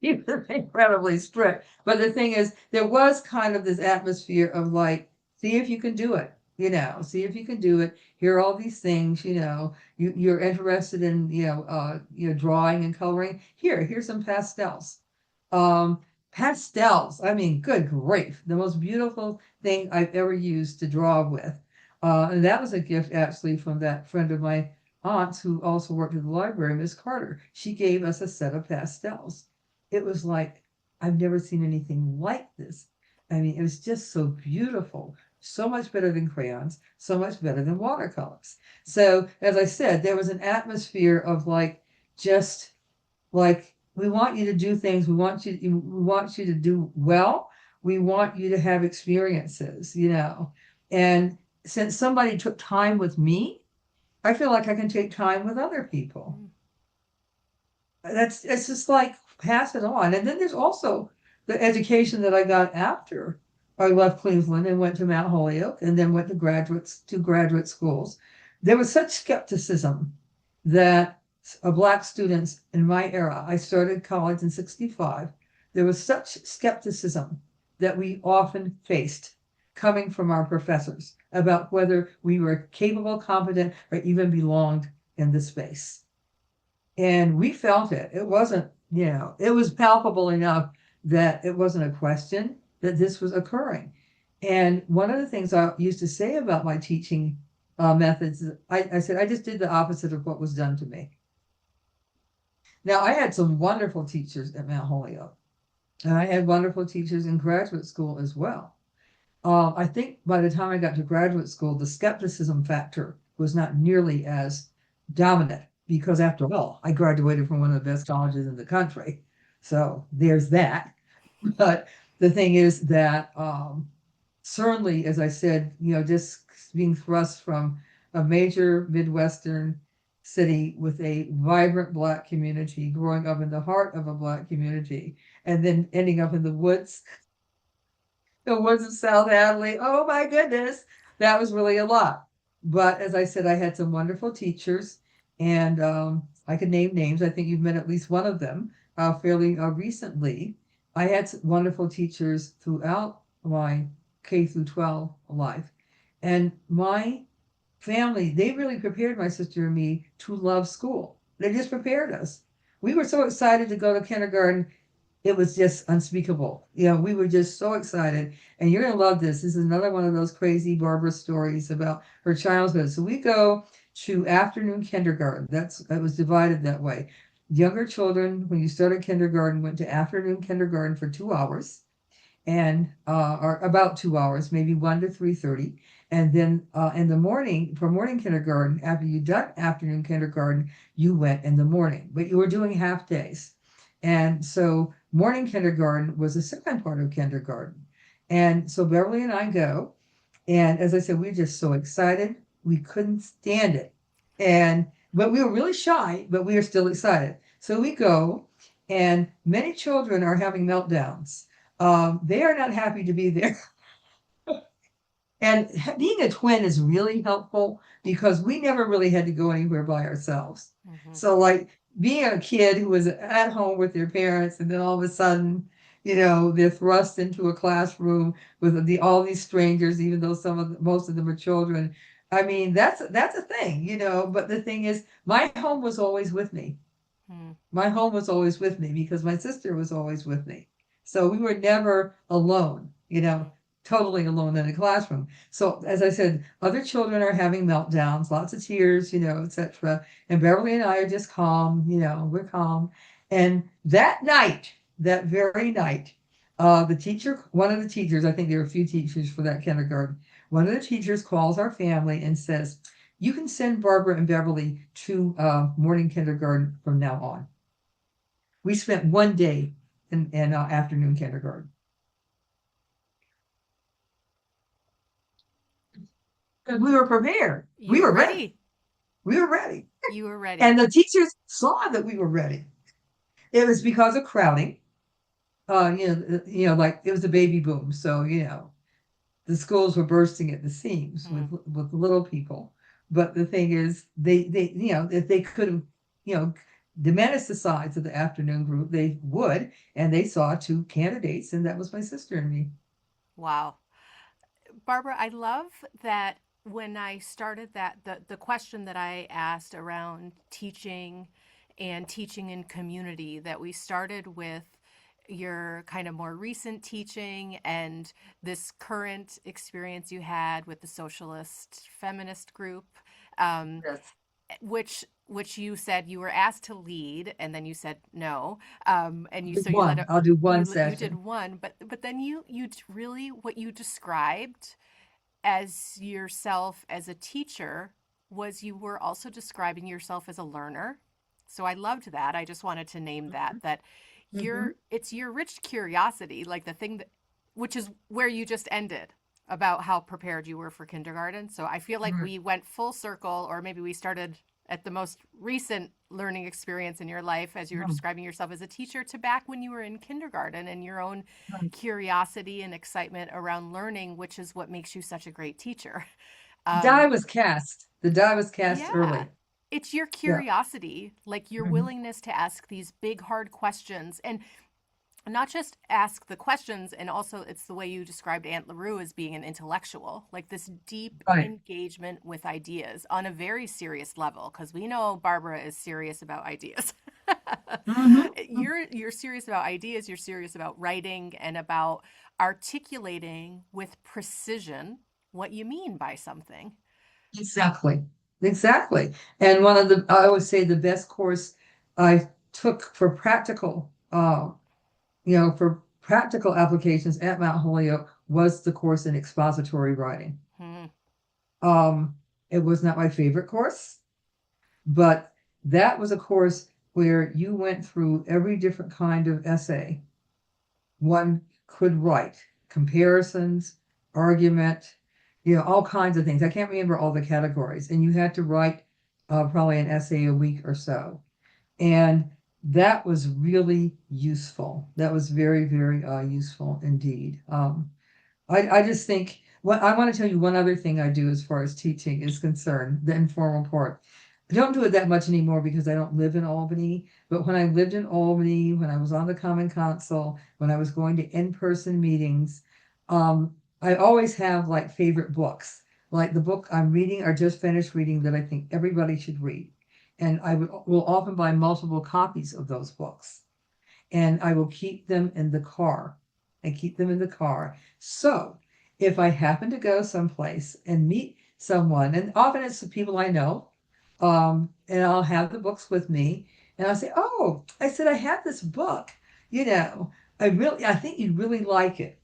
He was incredibly strict. But the thing is, there was kind of this atmosphere of like, see if you can do it, see if you can do it. Here are all these things, you're interested in, drawing and coloring. Here's some pastels. Um, Pastels, I mean, good grief, the most beautiful thing I've ever used to draw with. And that was a gift actually from that friend of my aunt's who also worked at the library, Miss Carter. She gave us a set of pastels. It was like, I've never seen anything like this. I mean, it was just so beautiful, so much better than crayons, so much better than watercolors. So, as I said, there was an atmosphere of like, just like, we want you to do things, we want you to do well, we want you to have experiences. And since somebody took time with me, I feel like I can take time with other people. Mm. That's it's just like pass it on. And then there's also the education that I got after I left Cleveland and went to Mount Holyoke and then went to graduate schools. There was such skepticism that black students in my era, I started college in 65, there was such skepticism that we often faced coming from our professors about whether we were capable, competent, or even belonged in the space. And we felt it. It wasn't, it was palpable enough that it wasn't a question that this was occurring. And one of the things I used to say about my teaching methods, I said, I just did the opposite of what was done to me. Now, I had some wonderful teachers at Mount Holyoke, and I had wonderful teachers in graduate school as well. I think by the time I got to graduate school, the skepticism factor was not nearly as dominant because, after all, I graduated from one of the best colleges in the country. So there's that. But the thing is that certainly, as I said, just being thrust from a major Midwestern city with a vibrant Black community, growing up in the heart of a Black community, and then ending up in the woods of South Hadley. Oh my goodness, that was really a lot. But as I said, I had some wonderful teachers, and I could name names. I think you've met at least one of them fairly recently. I had wonderful teachers throughout my K through 12 life, and my family, they really prepared my sister and me to love school. They just prepared us. We were so excited to go to kindergarten, it was just unspeakable. We were just so excited. And you're going to love this. This is another one of those crazy Barbara stories about her childhood. So we go to afternoon kindergarten. That was divided that way. Younger children, when you started kindergarten, went to afternoon kindergarten for 2 hours and or about 2 hours, maybe 1 to 3:30. And then in the morning, for morning kindergarten, after you done afternoon kindergarten, you went in the morning, but you were doing half days. And so morning kindergarten was the second part of kindergarten. And so Beverly and I go, and as I said, we are just so excited. We couldn't stand it. But we were really shy, but we are still excited. So we go, and many children are having meltdowns. They are not happy to be there. And being a twin is really helpful because we never really had to go anywhere by ourselves. Mm-hmm. So, like being a kid who was at home with their parents, and then all of a sudden, they're thrust into a classroom with all these strangers, even though most of them are children. I mean, that's a thing. But the thing is, my home was always with me. Mm. My home was always with me because my sister was always with me. So we were never alone, totally alone in a classroom. So as I said, other children are having meltdowns, lots of tears, etc. And Beverly and I are just calm, we're calm. And that very night, one of the teachers, I think there were a few teachers for that kindergarten, one of the teachers calls our family and says, you can send Barbara and Beverly to morning kindergarten from now on. We spent one day in afternoon kindergarten. Because we were prepared. You We were were ready. ready. We were ready. You were ready. And the teachers saw that we were ready. It was because of crowding. Like it was a baby boom. So, the schools were bursting at the seams with little people. But the thing is, they if they could have, diminished the size of the afternoon group, they would, and they saw two candidates, and that was my sister and me. Wow. Barbara, I love that when I started the question that I asked around teaching and teaching in community, that we started with your kind of more recent teaching and this current experience you had with the socialist feminist group, um, Yes. which you said you were asked to lead, and then you said no, and you Do so you let one. it, I'll do one you did session. one, but then you really what you described as yourself as a teacher was you were also describing yourself as a learner. So I loved that. I just wanted to name that Mm-hmm. it's your rich curiosity, like the thing that which is where you just ended about how prepared you were for kindergarten. So I feel like Mm-hmm. we went full circle, or maybe we started at the most recent learning experience in your life as you were describing yourself as a teacher to back when you were in kindergarten and your own curiosity and excitement around learning, which is what makes you such a great teacher. Die Um, was cast. The die was cast yeah, early. it's your Yeah. curiosity, like your Hmm. willingness to ask these big, hard questions and not just ask the questions. And also, it's the way you described Aunt LaRue as being an intellectual, like this deep Right. engagement with ideas on a very serious level, because we know Barbara is serious about ideas. Hmm. You're serious about ideas, you're serious about writing and about articulating with precision what you mean by something. Exactly. Exactly. And one of the, I always say the best course I took for practical, for practical applications at Mount Holyoke was the course in expository writing. Hmm. Um, it was not my favorite course, but that was a course where you went through every different kind of essay one could write, comparisons, argument, all kinds of things. I can't remember all the categories. And you had to write probably an essay a week or so. And that was really useful. That was very, very useful indeed. I just think what I want to tell you one other thing I do as far as teaching is concerned, the informal part. I don't do it that much anymore because I don't live in Albany. But when I lived in Albany, when I was on the Common Council, when I was going to in-person meetings, I always have like favorite books, like the book I'm reading or just finished reading that I think everybody should read. And will often buy multiple copies of those books and I will keep them in the car. I keep them in the car. So if I happen to go someplace and meet someone, and often it's the people I know, and I'll have the books with me, and I'll say, "Oh, I said I have this book. You know, I think you'd really like it."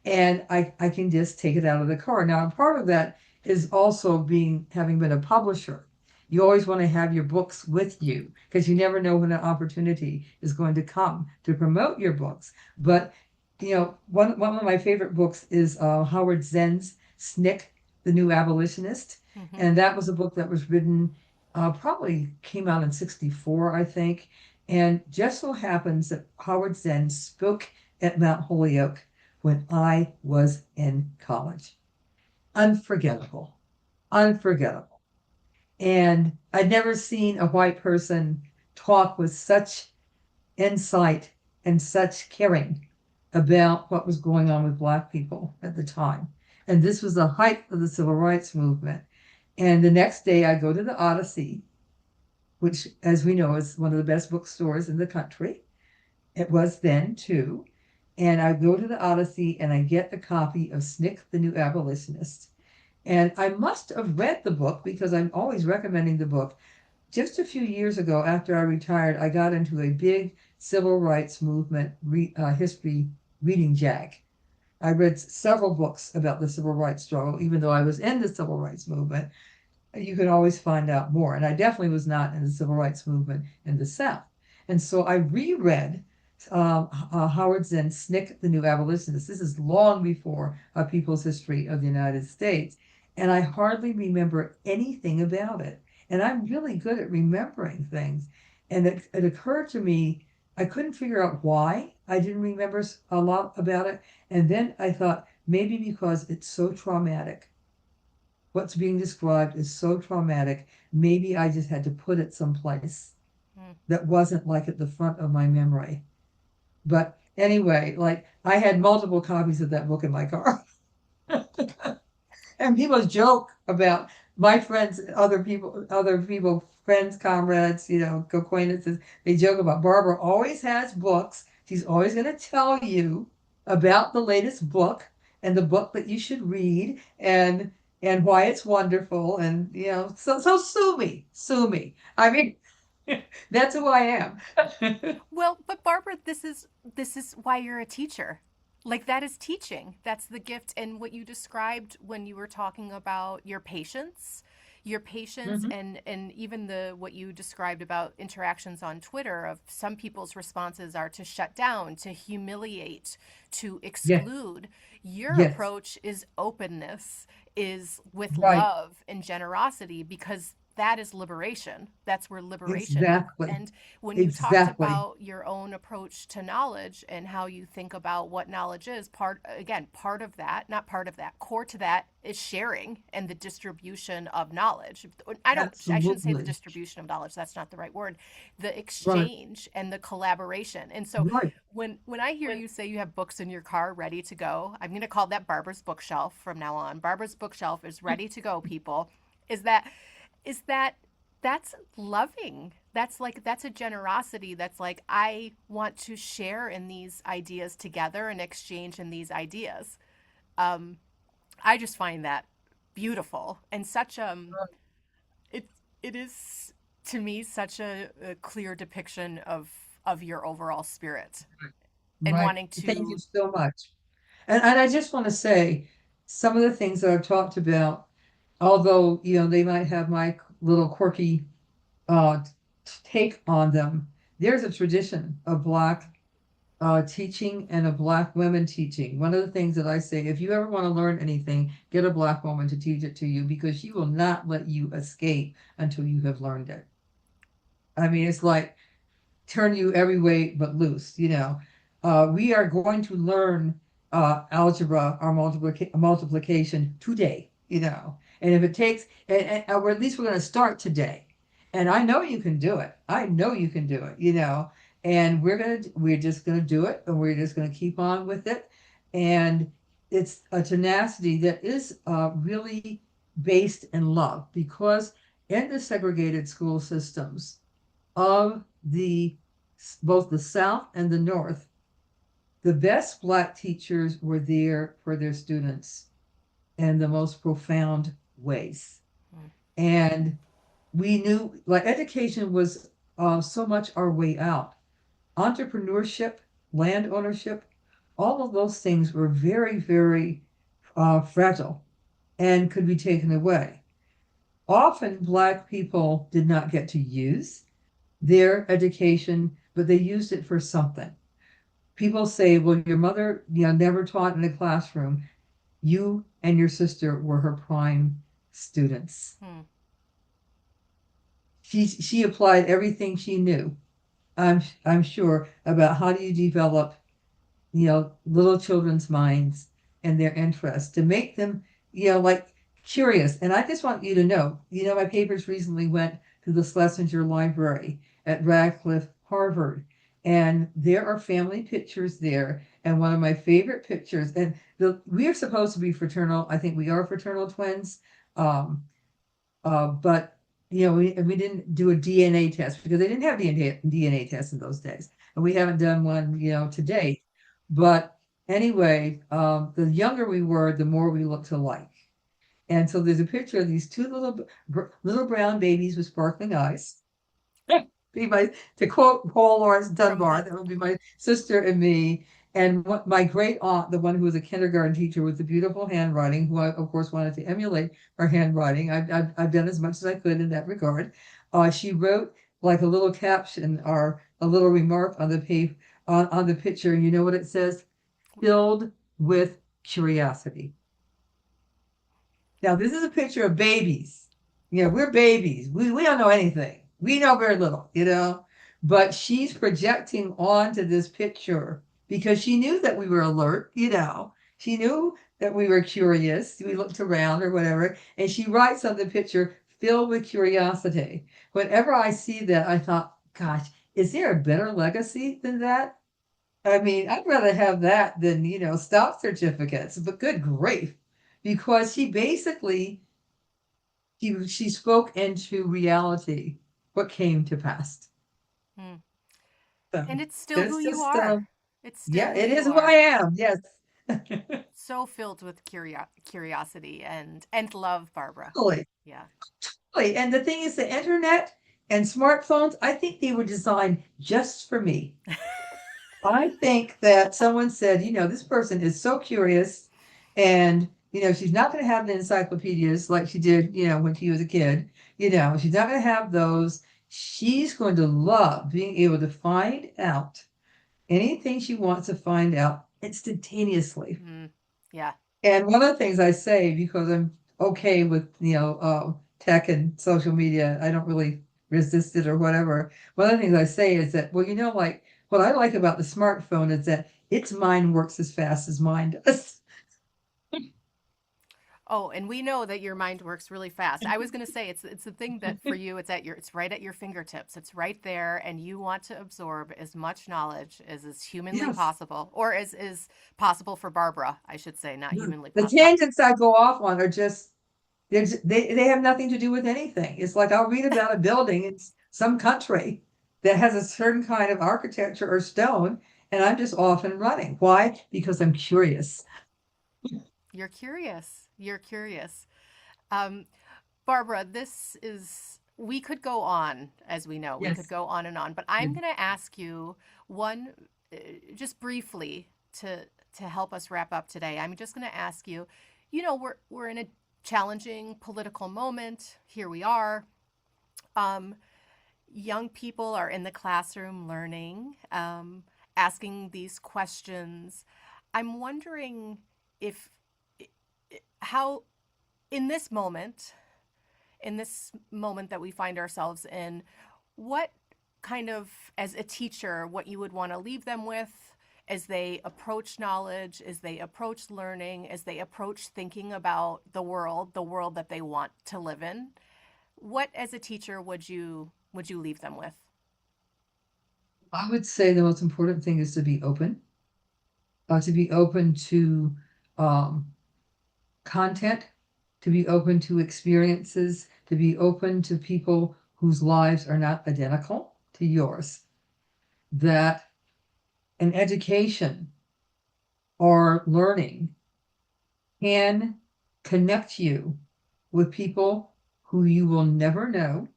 And I can just take it out of the car. Now, part of that is also having been a publisher. You always want to have your books with you because you never know when an opportunity is going to come to promote your books. But one of my favorite books is Howard Zinn's Snick, the New Abolitionist, Hmm. and that was a book that was written probably came out in '64, I think. And just so happens that Howard Zinn spoke at Mount Holyoke when I was in college. Unforgettable. Unforgettable. And I'd never seen a white person talk with such insight and such caring about what was going on with Black people at the time. And this was the height of the civil rights movement. And the next day, I go to the Odyssey, which, as we know, is one of the best bookstores in the country. It was then too. And I go to the Odyssey and I get a copy of Snick, the New Abolitionist. And I must have read the book because I'm always recommending the book. Just a few years ago, after I retired, I got into a big civil rights movement history reading jag. I read several books about the civil rights struggle, even though I was in the civil rights movement. You can always find out more. And I definitely was not in the civil rights movement in the South. And so I reread Howard Zinn's Snick, the New Abolitionist. This is long before A People's History of the United States. And I hardly remember anything about it. And I'm really good at remembering things. And it occurred to me, I couldn't figure out why I didn't remember a lot about it. And then I thought, maybe because it's so traumatic what's being described is so traumatic. Maybe I just had to put it someplace that wasn't like at the front of my memory. But anyway, like I had multiple copies of that book in my car. And people joke about my friends, other people, friends, comrades, acquaintances. They joke about Barbara always has books. She's always going to tell you about the latest book and the book that you should read and why it's wonderful. And so sue me. I mean, that's who I am. Well, but Barbara, this is why you're a teacher. Like that is teaching. That's the gift. And what you described when you were talking about your patience Mhm. and even the what you described about interactions on Twitter of some people's responses are to shut down, to humiliate, to Yes, exclude. Your yes, approach is openness, is with right, love and generosity because that is liberation. That's where liberation. exactly, And when you talked exactly. about your own approach to knowledge and how you think about what knowledge is, part of that, not part of that, core to that is sharing and the distribution of knowledge. I shouldn't say the Absolutely. distribution of knowledge, that's not the right word. The Right, exchange and the collaboration. And so right. when I hear you say you have books in your car ready to go, I'm going to call that Barbara's bookshelf from now on. Barbara's bookshelf is ready to go, people. Is that is that that's loving. That's a generosity. That's like I want to share in these ideas together and exchange in these ideas. Um, I just find that beautiful and such it it is to me such a clear depiction of your overall spirit and Right. wanting Thank you to. so much. And I just want to say some of the things that I've talked about, although, they might have my little quirky take on them, there's a tradition of Black teaching and of Black women teaching. One of the things that I say, if you ever want to learn anything, get a Black woman to teach it to you because she will not let you escape until you have learned it. I mean, it's like turn you every way but loose. We are going to learn algebra or multiplication today. And if it takes, or at least we're going to start today. And I know you can do it. I know you can do it. And we're just going to do it and we're just going to keep on with it. And it's a tenacity that is really based in love because in the segregated school systems, of the both the South and the North, the best Black teachers were there for their students in the most profound ways. And we knew like education was so much our way out. Entrepreneurship, land ownership, all of those things were very, very fragile and could be taken away. Often, Black people did not get to use their education, but they used it for something. People say, well, your mother, never taught in a classroom. You and your sister were her prime students. Hmm. She applied everything she knew. I'm sure about how do you develop little children's minds and their interests to make them like curious. And I just want you to know, my papers recently went to the Schlesinger Library at Radcliffe, Harvard, and there are family pictures there. And one of my favorite pictures, and we are supposed to be fraternal. I think we are fraternal twins. um, but we didn't do a DNA test because they didn't have DNA tests in those days, and we haven't done one, to date. But anyway, the younger we were, the more we looked alike. And so there's a picture of these two little brown babies with sparkling eyes. Be my To quote Paul Lawrence From Dunbar, the that would be my sister and me. And what my great aunt, the one who was a kindergarten teacher with the beautiful handwriting, who I of course wanted to emulate her handwriting. I've done as much as I could in that regard. She wrote like a little caption or a little remark on the page on the picture. And you know what it says? Filled with curiosity. Now, this is a picture of babies. We're babies. We don't know anything. We know very little. But she's projecting onto this picture because she knew that we were alert. She knew that we were curious. We looked around or whatever. And she writes on the picture, filled with curiosity. Whenever I see that, I thought, gosh, is there a better legacy than that? I mean, I'd rather have that than, stock certificates, but good grief. Because she basically she spoke into reality what came to pass. Hmm. So And it's still who that's you just are. It's still yeah, who it is you who I are. am. Yes. So filled with curiosity and love, Barbara. Totally. Yeah. Totally. And the thing is the internet and smartphones, I think they were designed just for me. I think that someone said, this person is so curious and, she's not going to have the encyclopedias like she did, when she was a kid. She's not going to have those. She's going to love being able to find out anything she wants to find out instantaneously. Mm, yeah. And one of the things I say, because I'm okay with, tech and social media, I don't really resist it or whatever. One of the things I say is that, well, like what I like about the smartphone is that its mind works as fast as mine does. Oh, and we know that your mind works really fast. I was going to say it's the thing that for you it's right at your fingertips. It's right there and you want to absorb as much knowledge as is humanly Yes. possible or as is possible for Barbara, I should say, not humanly The possible. tangents I go off on are just they have nothing to do with anything. It's like I'll read about a building in some country that has a certain kind of architecture or stone, and I'm just off and running. Why? Because I'm curious. You're curious. You're curious. Um, Barbara, we could go on, as we know, we could Yes. go on and on, but Yeah. I'm going to ask you one, just briefly to help us wrap up today. I'm just going to ask you, we're in a challenging political moment. Here we are. Um, Young people are in the classroom learning, asking these questions. I'm wondering if how in this moment that we find ourselves in, what kind of, as a teacher, what you would want to leave them with as they approach knowledge, as they approach learning, as they approach thinking about the world that they want to live in. What, as a teacher, would you leave them with? I would say the most important thing is to be open to um, content, to be open to experiences, to be open to people whose lives are not identical to yours. That an education or learning can connect you with people who you will never know,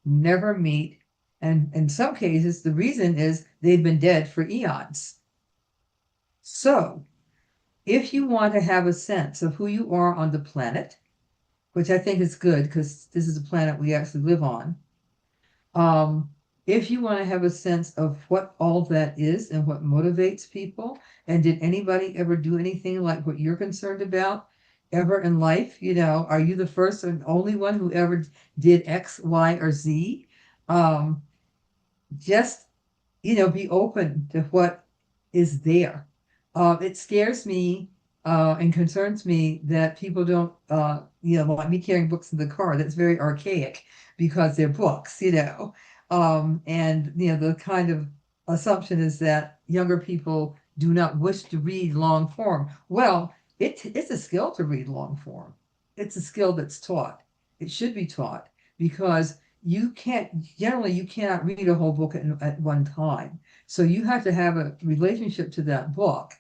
never meet. And in some cases, the reason is they've been dead for eons. So, if you want to have a sense of who you are on the planet, which I think is good because this is a planet we actually live on, um, if you want to have a sense of what all that is and what motivates people, and did anybody ever do anything like what you're concerned about ever in life? Are you the first and only one who ever did X, Y, or Z? Um, just be open to what is there. It scares me and concerns me that people don't, like me carrying books in the car. That's very archaic because they're books, and the kind of assumption is that younger people do not wish to read long form. Well, it's a skill to read long form. It's a skill that's taught. It should be taught because you cannot read a whole book at one time. So you have to have a relationship to that book,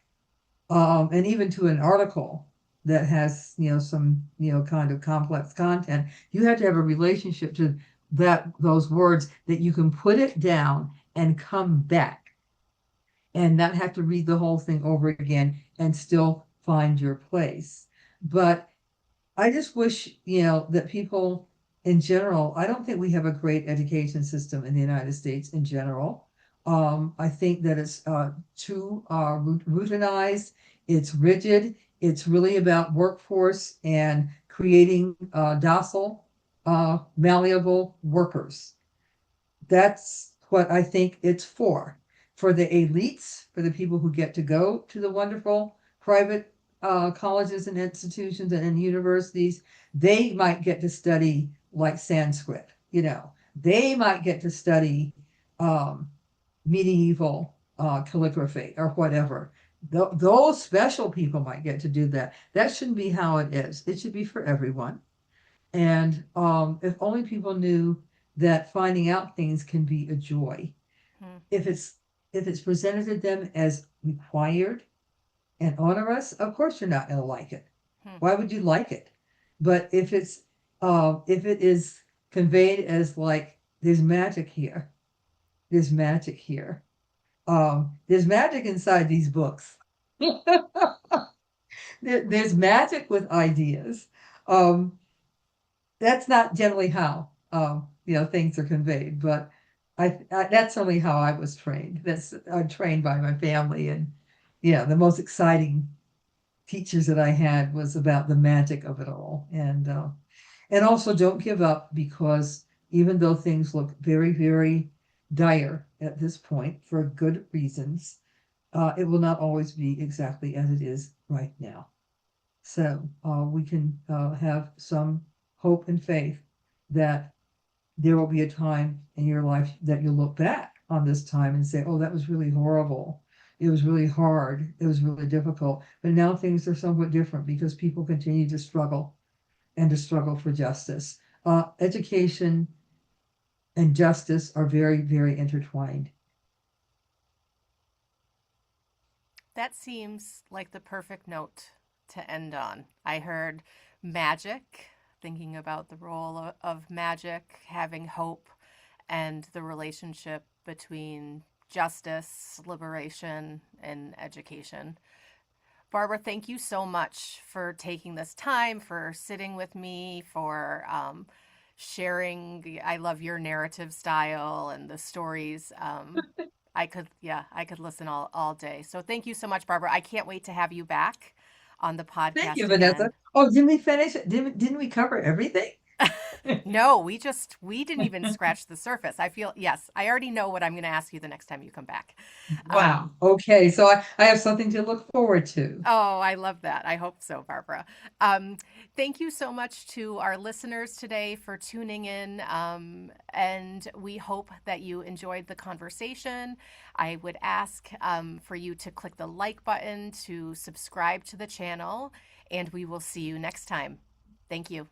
and even to an article that has, some, kind of complex content. You have to have a relationship to those words that you can put it down and come back and not have to read the whole thing over again and still find your place. But I just wish, that people in general, I don't think we have a great education system in the United States in general. I think that it's too routinized, it's rigid, it's really about workforce and creating docile, malleable workers. That's what I think it's for. For the elites, for the people who get to go to the wonderful private colleges and institutions and universities, they might get to study like Sanskrit. They might get to study um, medieval calligraphy or whatever. Those special people might get to do that. That shouldn't be how it is. It should be for everyone. And if only people knew that finding out things can be a joy. Hmm. If it's presented to them as required and onerous, of course you're not going to like it. Hmm. Why would you like it? But if it is conveyed as like there's magic here, there's magic here. There's magic inside these books. There's magic with ideas. Um, that's not generally how things are conveyed, but that's certainly how I was trained. That's I'm trained by my family, and yeah, the most exciting teachers that I had was about the magic of it all, and also don't give up because even though things look very very dire at this point for good reasons, it will not always be exactly as it is right now. So we can have some hope and faith that there will be a time in your life that you'll look back on this time and say, oh, that was really horrible. It was really hard. It was really difficult. But now things are somewhat different because people continue to struggle and to struggle for justice. Education and justice are very, very intertwined. That seems like the perfect note to end on. I heard magic, thinking about the role of magic, having hope, and the relationship between justice, liberation, and education. Barbara, thank you so much for taking this time, for sitting with me, for sharing. I love your narrative style and the stories. I could listen all day. So thank you so much, Barbara. I can't wait to have you back on the Thank you, podcast Vanessa. again. Oh, didn't we finish it? Didn't we cover everything? No, we didn't even scratch the surface. I feel, yes, I already know what I'm going to ask you the next time you come back. Wow. Okay. So I have something to look forward to. Oh, I love that. I hope so, Barbara. Um, Thank you so much to our listeners today for tuning in. And we hope that you enjoyed the conversation. I would ask for you to click the like button, to subscribe to the channel, and we will see you next time. Thank you.